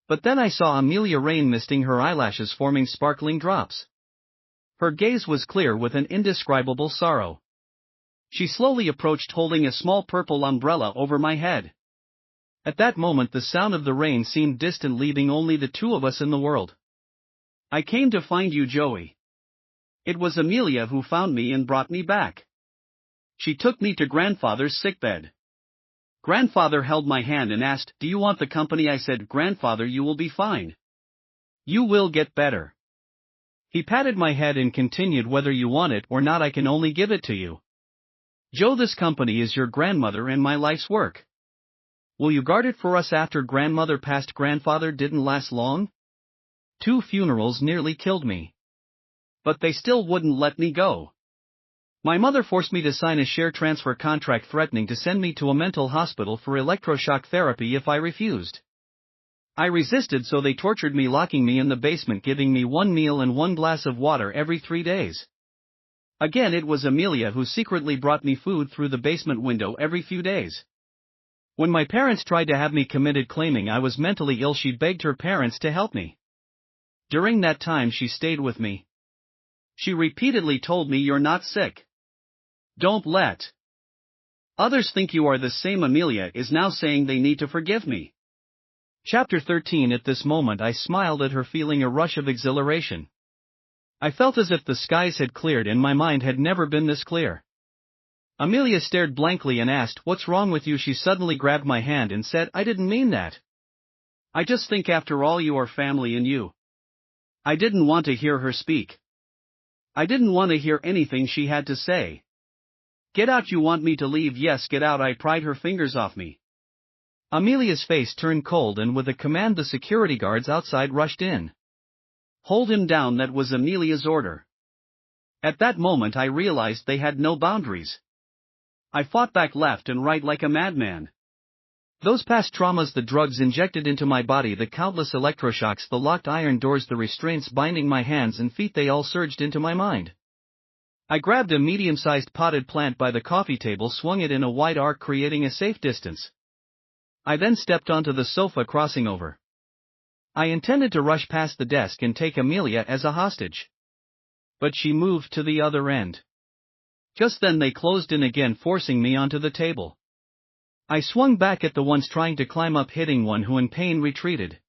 But then I saw Amelia rain misting, her eyelashes forming sparkling drops. Her gaze was clear with an indescribable sorrow. She slowly approached, holding a small purple umbrella over my head. At that moment the sound of the rain seemed distant, leaving only the two of us in the world. I came to find you, Joey. It was Amelia who found me and brought me back. She took me to grandfather's sickbed. Grandfather held my hand and asked, do you want the company? I said, Grandfather, you will be fine. You will get better. He patted my head and continued, whether you want it or not I can only give it to you. Joe, this company is your grandmother and my life's work. Will you guard it for us? After grandmother passed, grandfather didn't last long. 2 funerals nearly killed me. But they still wouldn't let me go. My mother forced me to sign a share transfer contract, threatening to send me to a mental hospital for electroshock therapy if I refused. I resisted, so they tortured me, locking me in the basement, giving me 1 meal and 1 glass of water every 3 days. Again, it was Amelia who secretly brought me food through the basement window every few days. When my parents tried to have me committed, claiming I was mentally ill, she begged her parents to help me. During that time she stayed with me. She repeatedly told me, you're not sick. Don't let others think you are the same. Amelia is now saying they need to forgive me. Chapter 13. At this moment I smiled at her, feeling a rush of exhilaration. I felt as if the skies had cleared and my mind had never been this clear. Amelia stared blankly and asked, what's wrong with you? She suddenly grabbed my hand and said, I didn't mean that. I just think after all you are family and you. I didn't want to hear her speak. I didn't want to hear anything she had to say. Get out. You want me to leave? Yes, get out. I pried her fingers off me. Amelia's face turned cold and with a command the security guards outside rushed in. Hold him down. That was Amelia's order. At that moment I realized they had no boundaries. I fought back left and right like a madman. Those past traumas, the drugs injected into my body, the countless electroshocks, the locked iron doors, the restraints binding my hands and feet, they all surged into my mind. I grabbed a medium-sized potted plant by the coffee table, swung it in a wide arc, creating a safe distance. I then stepped onto the sofa, crossing over. I intended to rush past the desk and take Amelia as a hostage. But she moved to the other end. Just then they closed in again, forcing me onto the table. I swung back at the ones trying to climb up, hitting one who in pain retreated.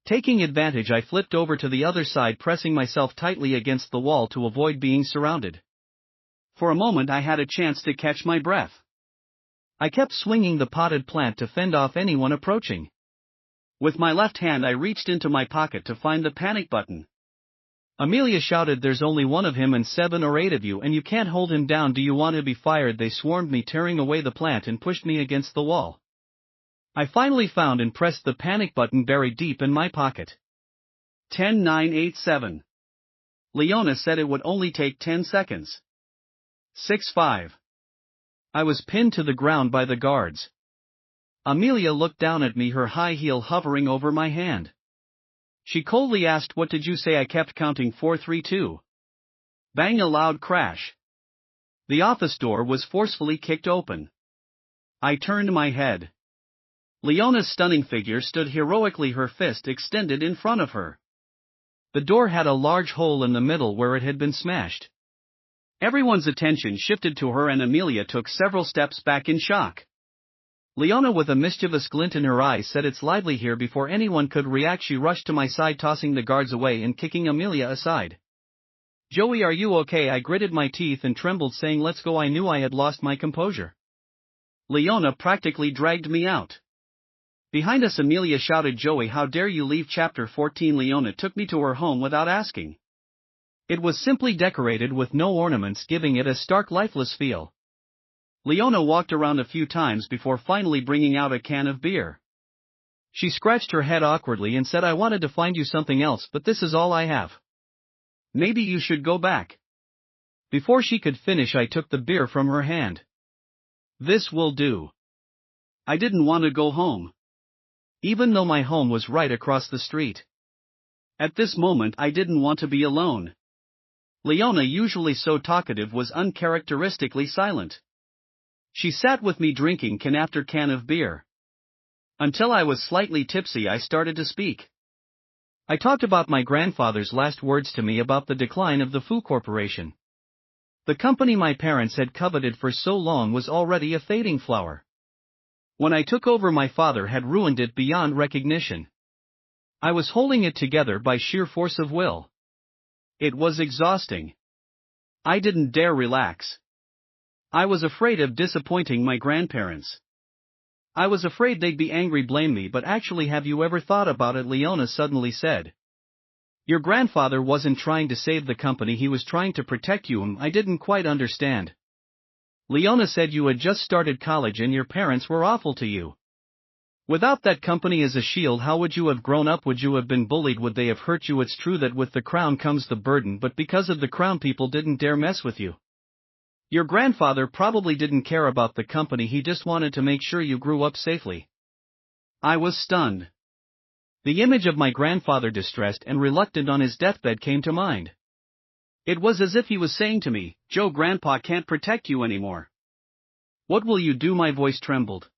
Taking advantage, I flipped over to the other side, pressing myself tightly against the wall to avoid being surrounded. For a moment I had a chance to catch my breath. I kept swinging the potted plant to fend off anyone approaching. With my left hand I reached into my pocket to find the panic button. Amelia shouted, "There's only one of him and 7 or 8 of you, and you can't hold him down. Do you want to be fired?" They swarmed me, tearing away the plant and pushed me against the wall. I finally found and pressed the panic button buried deep in my pocket. 10-9-8-7. Leona said it would only take 10 seconds. 6-5. I was pinned to the ground by the guards. Amelia looked down at me, her high heel hovering over my hand. She coldly asked, "What did you say?" I kept counting. 4-3-2. Bang, a loud crash. The office door was forcefully kicked open. I turned my head. Leona's stunning figure stood heroically, her fist extended in front of her. The door had a large hole in the middle where it had been smashed. Everyone's attention shifted to her and Amelia took several steps back in shock. Leona, with a mischievous glint in her eyes, said, "It's lively here." Before anyone could react, she rushed to my side, tossing the guards away and kicking Amelia aside. "Joey, are you okay?" I gritted my teeth and trembled, saying, "Let's go." I knew I had lost my composure. Leona practically dragged me out. Behind us, Amelia shouted, "Joey, how dare you leave Chapter 14? Leona took me to her home without asking. It was simply decorated with no ornaments, giving it a stark, lifeless feel. Leona walked around a few times before finally bringing out a can of beer. She scratched her head awkwardly and said, "I wanted to find you something else, but this is all I have. Maybe you should go back." Before she could finish, I took the beer from her hand. "This will do." I didn't want to go home, even though my home was right across the street. At this moment I didn't want to be alone. Leona, usually so talkative, was uncharacteristically silent. She sat with me drinking can after can of beer. Until I was slightly tipsy, I started to speak. I talked about my grandfather's last words to me about the decline of the Fu Corporation. The company my parents had coveted for so long was already a fading flower. When I took over, my father had ruined it beyond recognition. I was holding it together by sheer force of will. It was exhausting. I didn't dare relax. I was afraid of disappointing my grandparents. I was afraid they'd be angry, blame me. But actually, have you ever thought about it? Leona suddenly said. Your grandfather wasn't trying to save the company, he was trying to protect you. I didn't quite understand. Leona said, you had just started college and your parents were awful to you. Without that company as a shield, how would you have grown up? Would you have been bullied? Would they have hurt you? It's true that with the crown comes the burden, but because of the crown, people didn't dare mess with you. Your grandfather probably didn't care about the company, he just wanted to make sure you grew up safely. I was stunned. The image of my grandfather, distressed and reluctant on his deathbed, came to mind. It was as if he was saying to me, Joe, Grandpa can't protect you anymore. What will you do? My voice trembled.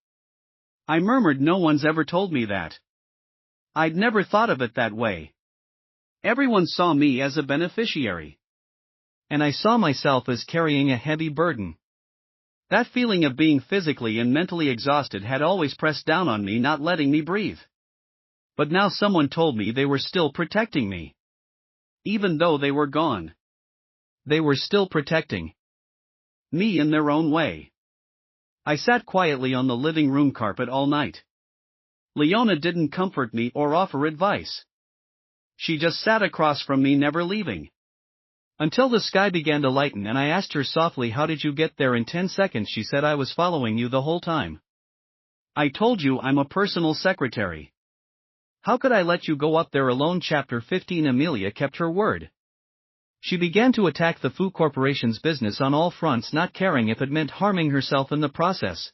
I murmured, no one's ever told me that. I'd never thought of it that way. Everyone saw me as a beneficiary. And I saw myself as carrying a heavy burden. That feeling of being physically and mentally exhausted had always pressed down on me, not letting me breathe. But now someone told me they were still protecting me. Even though they were gone, they were still protecting me in their own way. I sat quietly on the living room carpet all night. Leona didn't comfort me or offer advice. She just sat across from me, never leaving. Until the sky began to lighten and I asked her softly, how did you get there? In 10 seconds, she said, I was following you the whole time. I told you I'm a personal secretary. How could I let you go up there alone? Chapter 15. Amelia kept her word. She began to attack the Fu Corporation's business on all fronts, not caring if it meant harming herself in the process.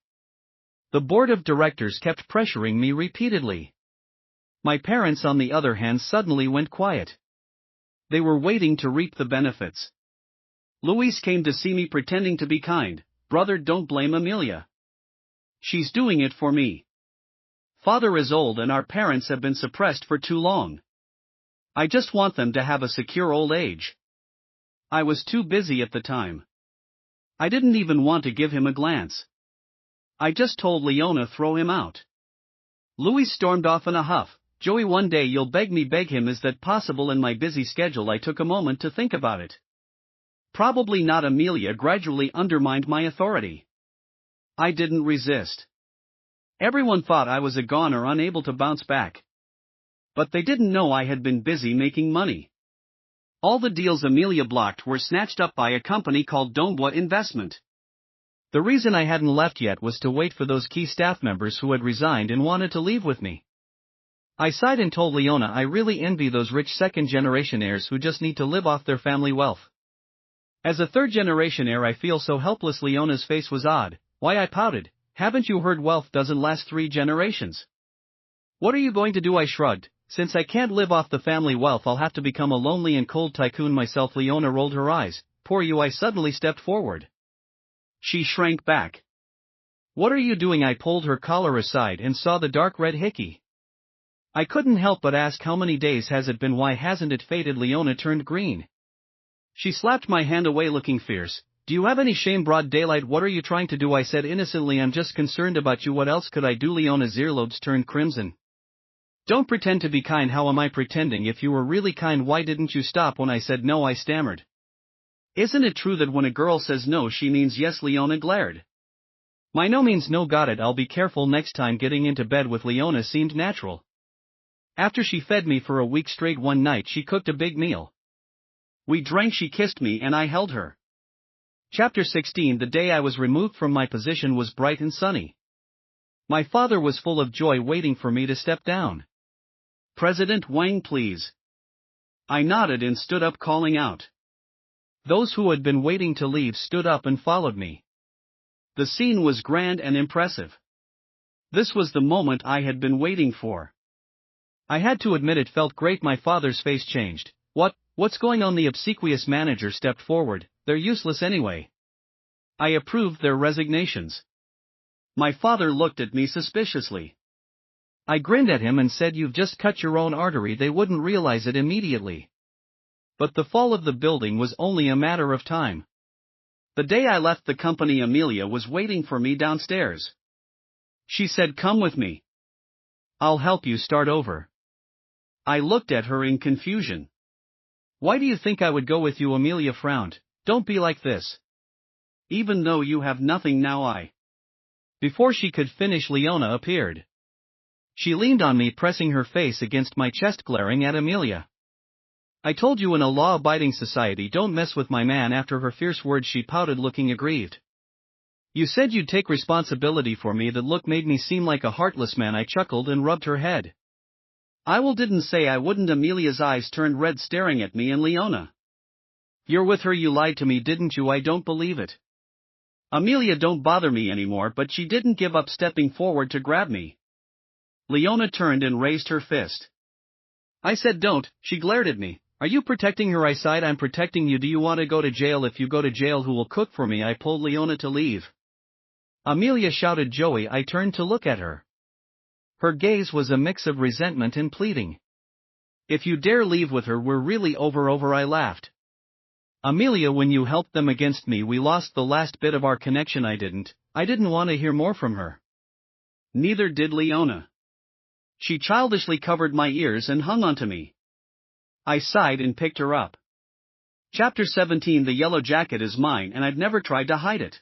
The board of directors kept pressuring me repeatedly. My parents, on the other hand, suddenly went quiet. They were waiting to reap the benefits. Luis came to see me pretending to be kind. Brother, don't blame Amelia. She's doing it for me. Father is old and our parents have been suppressed for too long. I just want them to have a secure old age. I was too busy at the time. I didn't even want to give him a glance. I just told Leona throw him out. Louis stormed off in a huff. Joey, one day you'll beg me. Beg him? Is that possible in my busy schedule? I took a moment to think about it. Probably not. Amelia gradually undermined my authority. I didn't resist. Everyone thought I was a goner unable to bounce back. But they didn't know I had been busy making money. All the deals Amelia blocked were snatched up by a company called Dombois Investment. The reason I hadn't left yet was to wait for those key staff members who had resigned and wanted to leave with me. I sighed and told Leona I really envy those rich second-generation heirs who just need to live off their family wealth. As a third-generation heir, I feel so helpless. Leona's face was odd. Why? I pouted. Haven't you heard wealth doesn't last 3 generations? What are you going to do? I shrugged. Since I can't live off the family wealth, I'll have to become a lonely and cold tycoon myself. Leona rolled her eyes. Poor you. I suddenly stepped forward. She shrank back. What are you doing? I pulled her collar aside and saw the dark red hickey. I couldn't help but ask, how many days has it been? Why hasn't it faded? Leona turned green. She slapped my hand away, looking fierce. Do you have any shame? Broad daylight. What are you trying to do? I said innocently. I'm just concerned about you. What else could I do? Leona's earlobes turned crimson. Don't pretend to be kind. How am I pretending? If you were really kind, why didn't you stop when I said no? I stammered. Isn't it true that when a girl says no, she means yes? Leona glared. My no means no. Got it. I'll be careful next time. Getting into bed with Leona seemed natural. After she fed me for a week straight, one night she cooked a big meal. We drank, she kissed me, and I held her. Chapter 16. The day I was removed from my position was bright and sunny. My father was full of joy, waiting for me to step down. President Wang, please. I nodded and stood up, calling out. Those who had been waiting to leave stood up and followed me. The scene was grand and impressive. This was the moment I had been waiting for. I had to admit it felt great. My father's face changed. What's going on? The obsequious manager stepped forward. They're useless anyway. I approved their resignations. My father looked at me suspiciously. I grinned at him and said, you've just cut your own artery. They wouldn't realize it immediately. But the fall of the building was only a matter of time. The day I left the company, Amelia was waiting for me downstairs. She said, come with me. I'll help you start over. I looked at her in confusion. Why do you think I would go with you? Amelia frowned. Don't be like this. Even though you have nothing now, Before she could finish, Leona appeared. She leaned on me, pressing her face against my chest, glaring at Amelia. I told you, in a law-abiding society, don't mess with my man. After her fierce words, she pouted, looking aggrieved. You said you'd take responsibility for me. That look made me seem like a heartless man. I chuckled and rubbed her head. Didn't say I wouldn't. Amelia's eyes turned red, staring at me and Leona. You're with her. You lied to me, didn't you? I don't believe it. Amelia don't bother me anymore. But she didn't give up, stepping forward to grab me. Leona turned and raised her fist. I said don't. She glared at me. Are you protecting her? I sighed. I'm protecting you. Do you want to go to jail? If you go to jail, who will cook for me? I pulled Leona to leave. Amelia shouted, Joey. I turned to look at her. Her gaze was a mix of resentment and pleading. If you dare leave with her, we're really over. I laughed. Amelia, when you helped them against me, we lost the last bit of our connection. I didn't want to hear more from her. Neither did Leona. She childishly covered my ears and hung onto me. I sighed and picked her up. Chapter 17. The yellow jacket is mine, and I've never tried to hide it.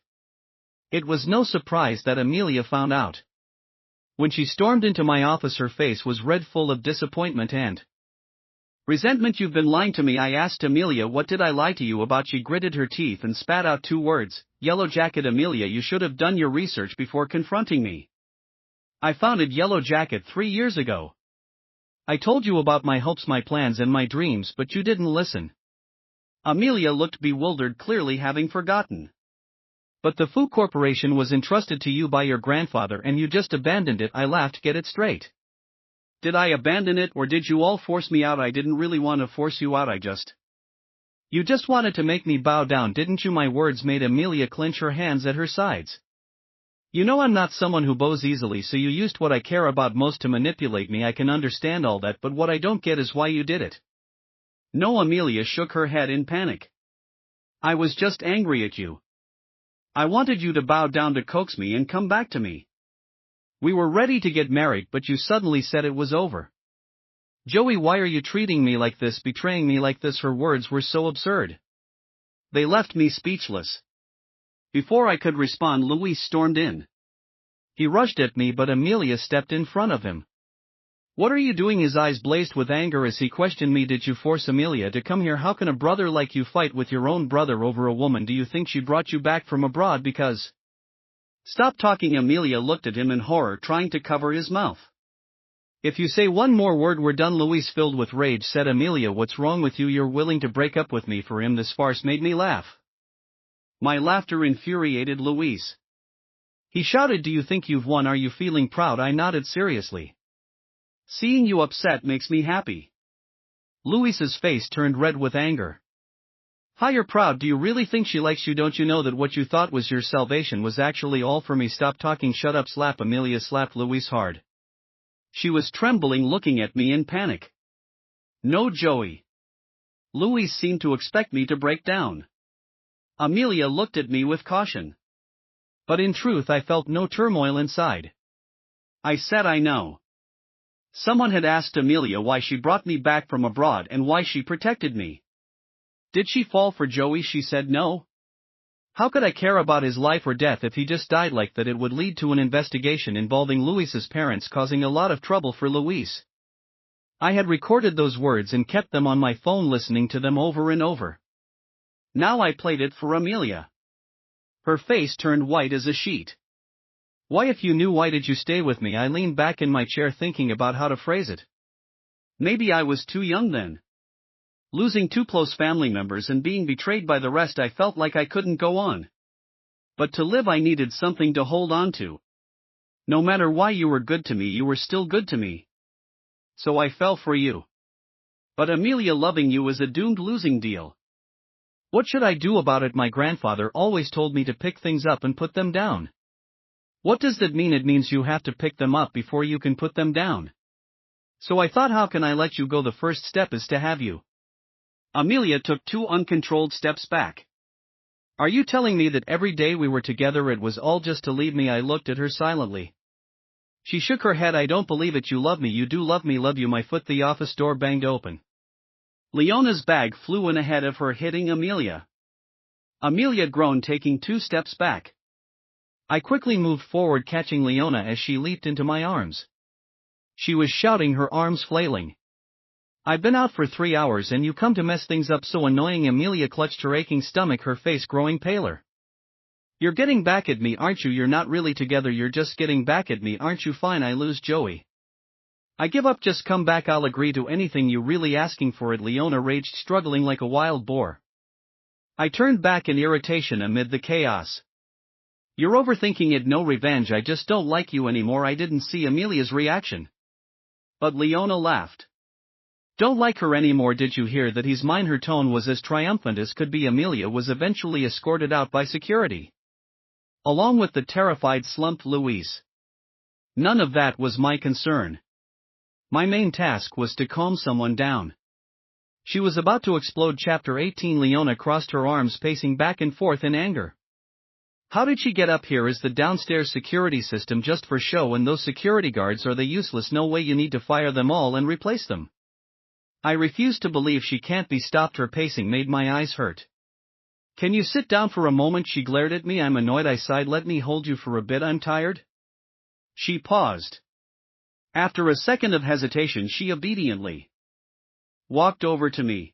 It was no surprise that Amelia found out. When she stormed into my office, her face was red, full of disappointment and resentment. You've been lying to me. I asked Amelia, what did I lie to you about? She gritted her teeth and spat out 2 words, Yellow Jacket. Amelia, you should have done your research before confronting me. I founded Yellow Jacket 3 years ago. I told you about my hopes, my plans, and my dreams, but you didn't listen. Amelia looked bewildered, clearly having forgotten. But the Fu Corporation was entrusted to you by your grandfather and you just abandoned it. I laughed. Get it straight. Did I abandon it, or did you all force me out? I didn't really want to force you out. You just wanted to make me bow down, didn't you? My words made Amelia clench her hands at her sides. You know I'm not someone who bows easily, so you used what I care about most to manipulate me. I can understand all that, but what I don't get is why you did it. No. Amelia shook her head in panic. I was just angry at you. I wanted you to bow down to coax me and come back to me. We were ready to get married, but you suddenly said it was over. Joey, why are you treating me like this, betraying me like this? Her words were so absurd. They left me speechless. Before I could respond, Luis stormed in. He rushed at me, but Amelia stepped in front of him. What are you doing? His eyes blazed with anger as he questioned me. Did you force Amelia to come here? How can a brother like you fight with your own brother over a woman? Do you think she brought you back from abroad because... Stop talking. Amelia looked at him in horror, trying to cover his mouth. If you say one more word, we're done. Luis, filled with rage, said. Amelia, what's wrong with you? You're willing to break up with me for him? This farce made me laugh. My laughter infuriated Luis. He shouted, do you think you've won? Are you feeling proud? I nodded seriously. Seeing you upset makes me happy. Luis's face turned red with anger. How, you're proud? Do you really think she likes you? Don't you know that what you thought was your salvation was actually all for me? Stop talking. Shut up. Slap. Amelia slapped Luis hard. She was trembling, looking at me in panic. No, Joey. Luis seemed to expect me to break down. Amelia looked at me with caution. But in truth I felt no turmoil inside. I said, I know. Someone had asked Amelia why she brought me back from abroad and why she protected me. Did she fall for Joey? She said no. How could I care about his life or death if he just died like that? It would lead to an investigation involving Luis's parents, causing a lot of trouble for Luis. I had recorded those words and kept them on my phone, listening to them over and over. Now I played it for Amelia. Her face turned white as a sheet. Why, if you knew, why did you stay with me? I leaned back in my chair, thinking about how to phrase it. Maybe I was too young then. Losing two close family members and being betrayed by the rest, I felt like I couldn't go on. But to live I needed something to hold on to. No matter why you were good to me, you were still good to me. So I fell for you. But Amelia, loving you is a doomed losing deal. What should I do about it? My grandfather always told me to pick things up and put them down. What does that mean? It means you have to pick them up before you can put them down. So I thought, how can I let you go? The first step is to have you. Amelia took 2 uncontrolled steps back. Are you telling me that every day we were together it was all just to leave me? I looked at her silently. She shook her head. I don't believe it. You love me. You do love me. Love you. My foot. The office door banged open. Leona's bag flew in ahead of her, hitting Amelia. Amelia groaned, taking 2 steps back. I quickly moved forward, catching Leona as she leaped into my arms. She was shouting, her arms flailing. I've been out for 3 hours and you come to mess things up? So annoying. Amelia clutched her aching stomach, her face growing paler. You're getting back at me, aren't you? You're not really together, you're just getting back at me, aren't you? Fine, I lose Joey. I give up, just come back, I'll agree to anything. You really asking for it? Leona raged, struggling like a wild boar. I turned back in irritation amid the chaos. You're overthinking it. No revenge, I just don't like you anymore. I didn't see Amelia's reaction. But Leona laughed. Don't like her anymore? Did you hear that he's mine? Her tone was as triumphant as could be. Amelia was eventually escorted out by security, along with the terrified, slumped Luis. None of that was my concern. My main task was to calm someone down. She was about to explode. Chapter 18. Leona crossed her arms, pacing back and forth in anger. How did she get up here? Is the downstairs security system just for show? And those security guards, are they useless? No way, you need to fire them all and replace them. I refuse to believe she can't be stopped. Her pacing made my eyes hurt. Can you sit down for a moment? She glared at me. I'm annoyed. I sighed. Let me hold you for a bit, I'm tired. She paused. After a second of hesitation, she obediently walked over to me.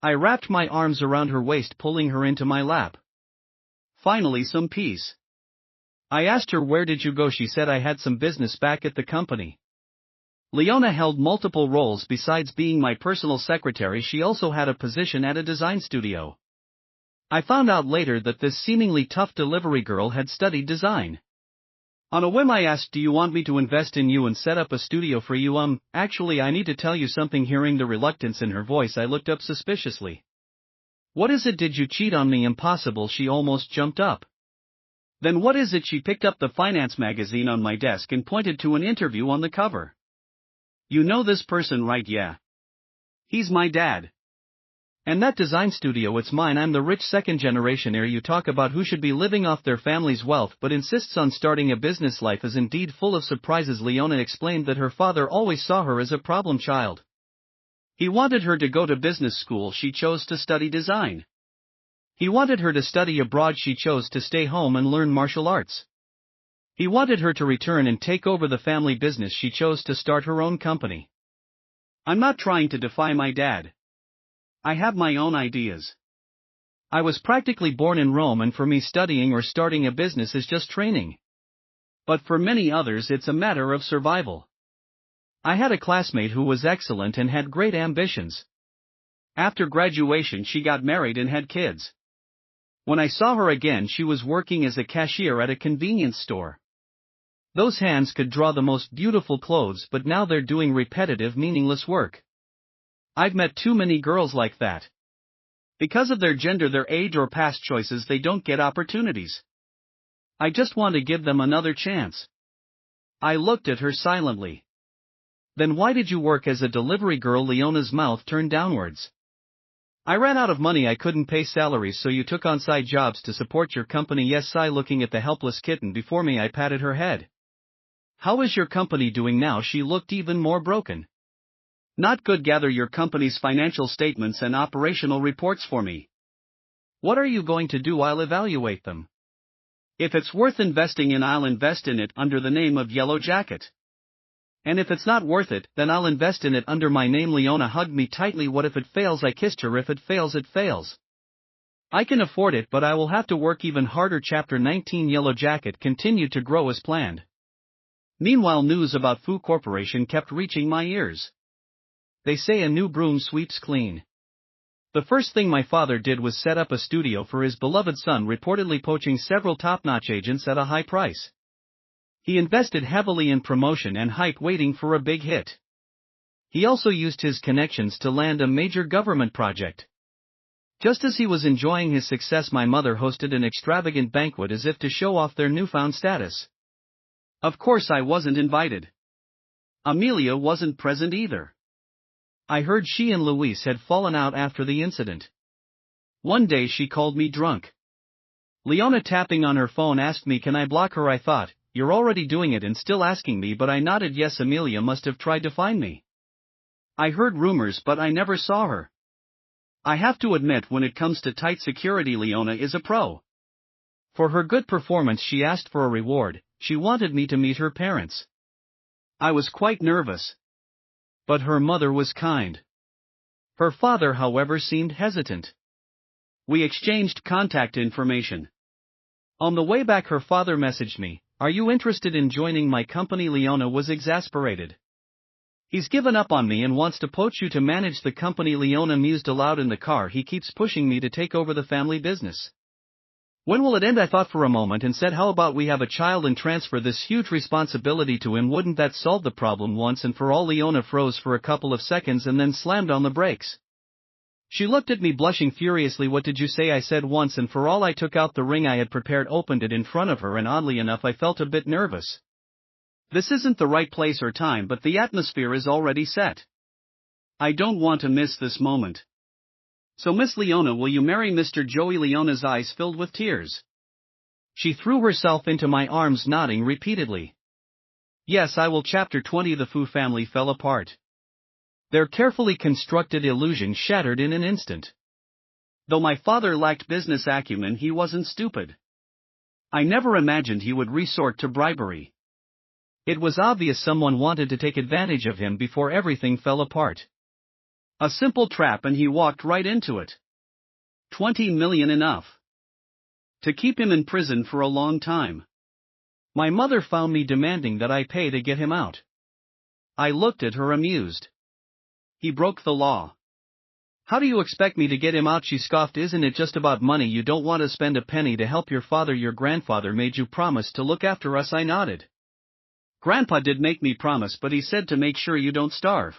I wrapped my arms around her waist, pulling her into my lap. Finally, some peace. I asked her, where did you go? She said, I had some business back at the company. Leona held multiple roles. Besides being my personal secretary, she also had a position at a design studio. I found out later that this seemingly tough delivery girl had studied design. On a whim I asked, do you want me to invest in you and set up a studio for you? Actually, I need to tell you something. Hearing the reluctance in her voice, I looked up suspiciously. What is it? Did you cheat on me? Impossible. She almost jumped up. Then what is it? She picked up the finance magazine on my desk and pointed to an interview on the cover. You know this person, right? Yeah. He's my dad. And that design studio, it's mine. I'm the rich second generation heir you talk about who should be living off their family's wealth but insists on starting a business. Life is indeed full of surprises. Leona explained that her father always saw her as a problem child. He wanted her to go to business school. She chose to study design. He wanted her to study abroad. She chose to stay home and learn martial arts. He wanted her to return and take over the family business. She chose to start her own company. I'm not trying to defy my dad. I have my own ideas. I was practically born in Rome, and for me studying or starting a business is just training. But for many others it's a matter of survival. I had a classmate who was excellent and had great ambitions. After graduation she got married and had kids. When I saw her again she was working as a cashier at a convenience store. Those hands could draw the most beautiful clothes, but now they're doing repetitive, meaningless work. I've met too many girls like that. Because of their gender, their age, or past choices, they don't get opportunities. I just want to give them another chance. I looked at her silently. Then why did you work as a delivery girl? Leona's mouth turned downwards. I ran out of money. I couldn't pay salaries, so you took on side jobs to support your company. Yes, sigh. Looking at the helpless kitten before me, I patted her head. How is your company doing now? She looked even more broken. Not good. Gather your company's financial statements and operational reports for me. What are you going to do? I'll evaluate them. If it's worth investing in, I'll invest in it under the name of Yellow Jacket. And if it's not worth it, then I'll invest in it under my name. Leona hugged me tightly. What if it fails? I kissed her. If it fails, it fails. I can afford it, but I will have to work even harder. Chapter 19. Yellow Jacket continued to grow as planned. Meanwhile, news about Fu Corporation kept reaching my ears. They say a new broom sweeps clean. The first thing my father did was set up a studio for his beloved son, reportedly poaching several top-notch agents at a high price. He invested heavily in promotion and hype, waiting for a big hit. He also used his connections to land a major government project. Just as he was enjoying his success, my mother hosted an extravagant banquet as if to show off their newfound status. Of course I wasn't invited. Amelia wasn't present either. I heard she and Luis had fallen out after the incident. One day she called me drunk. Leona, tapping on her phone, asked me, can I block her? I thought, you're already doing it and still asking me, but I nodded yes. Amelia must have tried to find me. I heard rumors, but I never saw her. I have to admit, when it comes to tight security, Leona is a pro. For her good performance she asked for a reward. She wanted me to meet her parents. I was quite nervous. But her mother was kind. Her father, however, seemed hesitant. We exchanged contact information. On the way back her father messaged me, are you interested in joining my company? Leona was exasperated. He's given up on me and wants to poach you to manage the company. Leona mused aloud in the car. He keeps pushing me to take over the family business. When will it end? I thought for a moment and said, how about we have a child and transfer this huge responsibility to him? Wouldn't that solve the problem once and for all? Leona froze for a couple of seconds and then slammed on the brakes. She looked at me, blushing furiously. What did you say? I said, once and for all. I took out the ring I had prepared, opened it in front of her, and oddly enough I felt a bit nervous. This isn't the right place or time, but the atmosphere is already set. I don't want to miss this moment. So Miss Leona, will you marry Mr. Joey? Leona's eyes filled with tears. She threw herself into my arms, nodding repeatedly. Yes, I will. Chapter 20. The Fu family fell apart. Their carefully constructed illusion shattered in an instant. Though my father lacked business acumen, he wasn't stupid. I never imagined he would resort to bribery. It was obvious someone wanted to take advantage of him before everything fell apart. A simple trap and he walked right into it. 20 million enough to keep him in prison for a long time. My mother found me demanding that I pay to get him out. I looked at her amused. He broke the law. How do you expect me to get him out? She scoffed. Isn't it just about money? You don't want to spend a penny to help your father. Your grandfather made you promise to look after us. I nodded. Grandpa did make me promise, but he said to make sure you don't starve.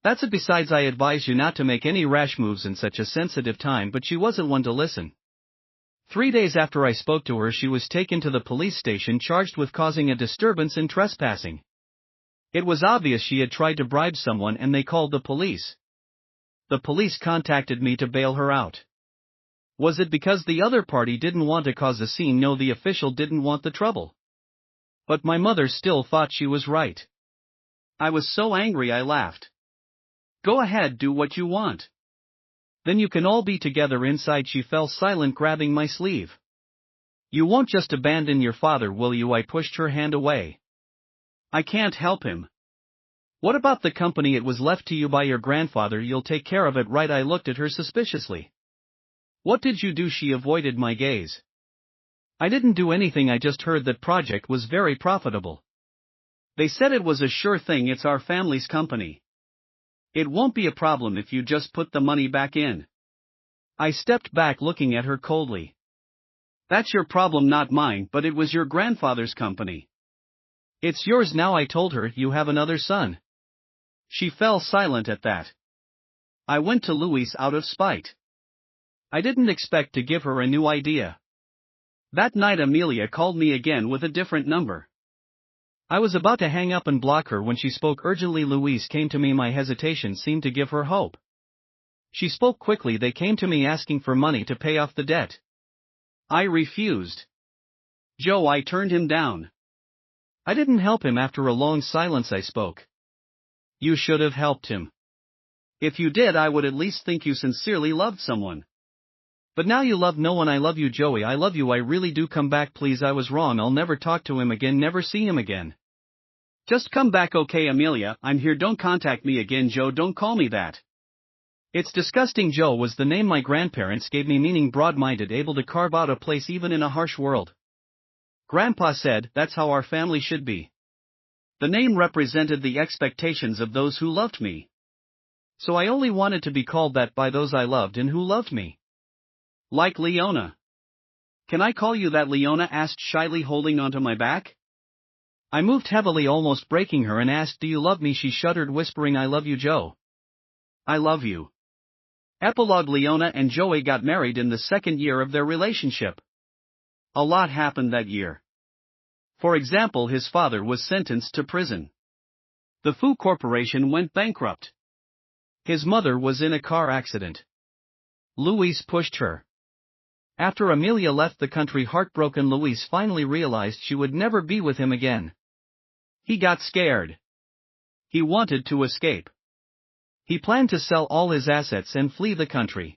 That's it. Besides, I advise you not to make any rash moves in such a sensitive time. But she wasn't one to listen. 3 days after I spoke to her, she was taken to the police station, charged with causing a disturbance and trespassing. It was obvious she had tried to bribe someone and they called the police. the police contacted me to bail her out. Was it because the other party didn't want to cause a scene? No, the official didn't want the trouble. But my mother still thought she was right. I was so angry I laughed. Go ahead, do what you want. Then you can all be together inside. She fell silent, grabbing my sleeve. You won't just abandon your father, will you? I pushed her hand away. I can't help him. What about the company? It was left to you by your grandfather. You'll take care of it, right? I looked at her suspiciously. What did you do? She avoided my gaze. I didn't do anything. I just heard that project was very profitable. They said it was a sure thing. It's our family's company. It won't be a problem if you just put the money back in. I stepped back, looking at her coldly. That's your problem, not mine. But it was your grandfather's company. It's yours now. I told her. You have another son. She fell silent at that. I went to Louise out of spite. I didn't expect to give her a new idea. That night Amelia called me again with a different number. I was about to hang up and block her when she spoke urgently. Louise came to me. My hesitation seemed to give her hope. She spoke quickly. They came to me asking for money to pay off the debt. I refused. Joe, I turned him down. I didn't help him. After a long silence I spoke. You should have helped him. If you did, I would at least think you sincerely loved someone. But now you love no one. I love you, Joey. I love you. I really do. Come back, please. I was wrong. I'll never talk to him again. Never see him again. Just come back, okay, Amelia? I'm here. Don't contact me again, Joe. Don't call me that. It's disgusting. Joe was the name my grandparents gave me, meaning broad-minded, able to carve out a place even in a harsh world. Grandpa said, that's how our family should be. The name represented the expectations of those who loved me. So I only wanted to be called that by those I loved and who loved me. Like Leona. Can I call you that? Leona asked shyly, holding onto my back. I moved heavily, almost breaking her, and asked, do you love me? She shuddered, whispering, I love you, Joe. I love you. Epilogue. Leona and Joey got married in the second year of their relationship. A lot happened that year. For example, his father was sentenced to prison. The Foo Corporation went bankrupt. His mother was in a car accident. Louise pushed her. After Amelia left the country heartbroken, Louise finally realized she would never be with him again. He got scared. He wanted to escape. He planned to sell all his assets and flee the country.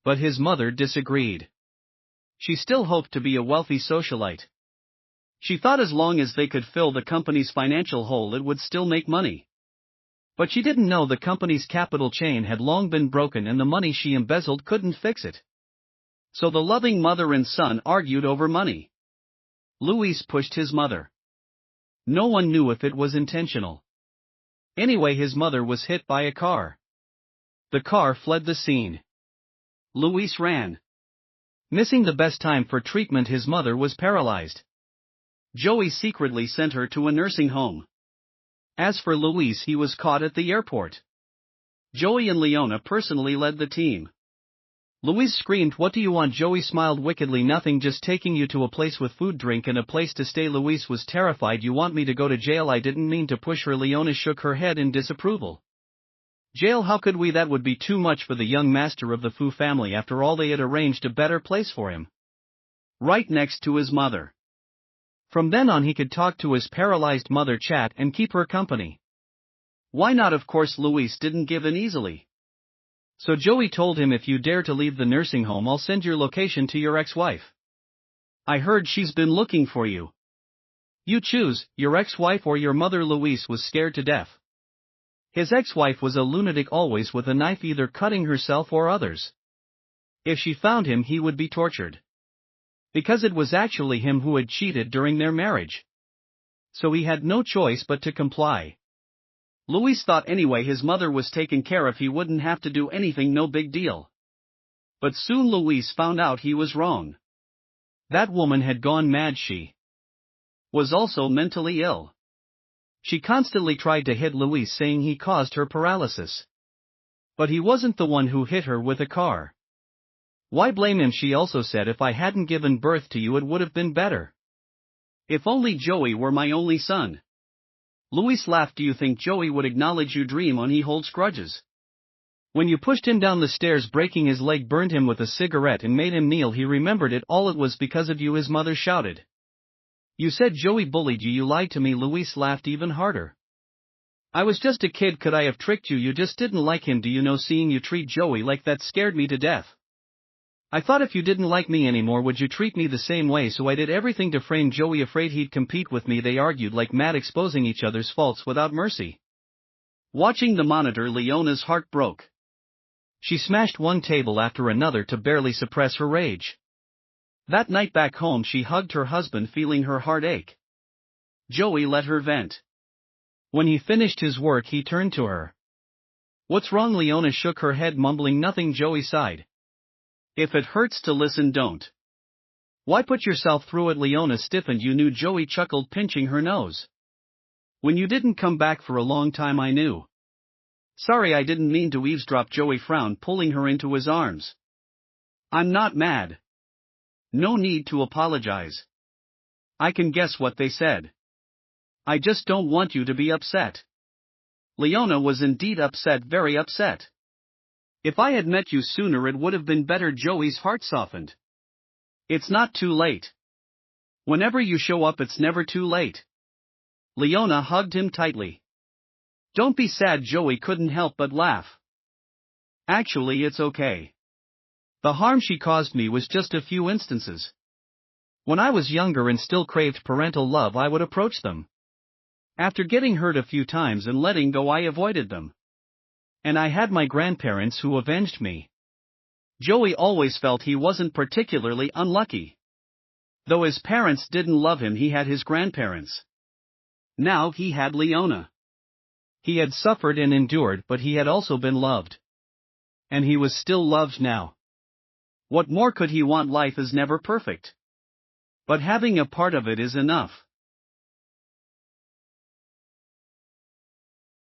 But his mother disagreed. She still hoped to be a wealthy socialite. She thought as long as they could fill the company's financial hole, it would still make money. But she didn't know the company's capital chain had long been broken and the money she embezzled couldn't fix it. So the loving mother and son argued over money. Louis pushed his mother. No one knew if it was intentional. Anyway, his mother was hit by a car. The car fled the scene. Louis ran. Missing the best time for treatment, his mother was paralyzed. Joey secretly sent her to a nursing home. As for Louis, he was caught at the airport. Joey and Leona personally led the team. Louise screamed, what do you want? Joey smiled wickedly, nothing, just taking you to a place with food, drink and a place to stay. Louise was terrified. You want me to go to jail? I didn't mean to push her. Leona shook her head in disapproval. Jail? How could we? That would be too much for the young master of the Fu family. After all, they had arranged a better place for him. Right next to his mother. From then on he could talk to his paralyzed mother, chat and keep her company. Why not? Of course, Louise didn't give in easily. So Joey told him, if you dare to leave the nursing home, I'll send your location to your ex-wife. I heard she's been looking for you. You choose, your ex-wife or your mother. Louise was scared to death. His ex-wife was a lunatic, always with a knife, either cutting herself or others. If she found him, he would be tortured. Because it was actually him who had cheated during their marriage. So he had no choice but to comply. Louis thought anyway his mother was taken care of, he wouldn't have to do anything, no big deal. But soon Louise found out he was wrong. That woman had gone mad. She was also mentally ill. She constantly tried to hit Louis, saying he caused her paralysis. But he wasn't the one who hit her with a car. Why blame him? She also said, if I hadn't given birth to you, it would have been better. If only Joey were my only son. Louis laughed. Do you think Joey would acknowledge you? Dream on, he holds grudges. When you pushed him down the stairs, breaking his leg, burned him with a cigarette and made him kneel, he remembered it all. It was because of you, his mother shouted. You said Joey bullied you. You lied to me. Luis laughed even harder. I was just a kid. Could I have tricked you? You just didn't like him. Do you know, seeing you treat Joey like that scared me to death. I thought if you didn't like me anymore, would you treat me the same way? So I did everything to frame Joey, afraid he'd compete with me. They argued like mad, exposing each other's faults without mercy. Watching the monitor, Leona's heart broke. She smashed one table after another to barely suppress her rage. That night back home, she hugged her husband, feeling her heart ache. Joey let her vent. When he finished his work, he turned to her. What's wrong? Leona shook her head, mumbling nothing. Joey sighed. If it hurts to listen, don't. Why put yourself through it? Leona stiffened. You knew? Joey chuckled, pinching her nose. When you didn't come back for a long time, I knew. Sorry, I didn't mean to eavesdrop. Joey frowned, pulling her into his arms. I'm not mad. No need to apologize. I can guess what they said. I just don't want you to be upset. Leona was indeed upset, very upset. If I had met you sooner, it would have been better. Joey's heart softened. It's not too late. Whenever you show up, it's never too late. Leona hugged him tightly. Don't be sad. Joey couldn't help but laugh. Actually, it's okay. The harm she caused me was just a few instances. When I was younger and still craved parental love, I would approach them. After getting hurt a few times and letting go, I avoided them. And I had my grandparents who avenged me. Joey always felt he wasn't particularly unlucky. Though his parents didn't love him, he had his grandparents. Now he had Leona. He had suffered and endured, but he had also been loved. And he was still loved now. What more could he want? Life is never perfect. But having a part of it is enough.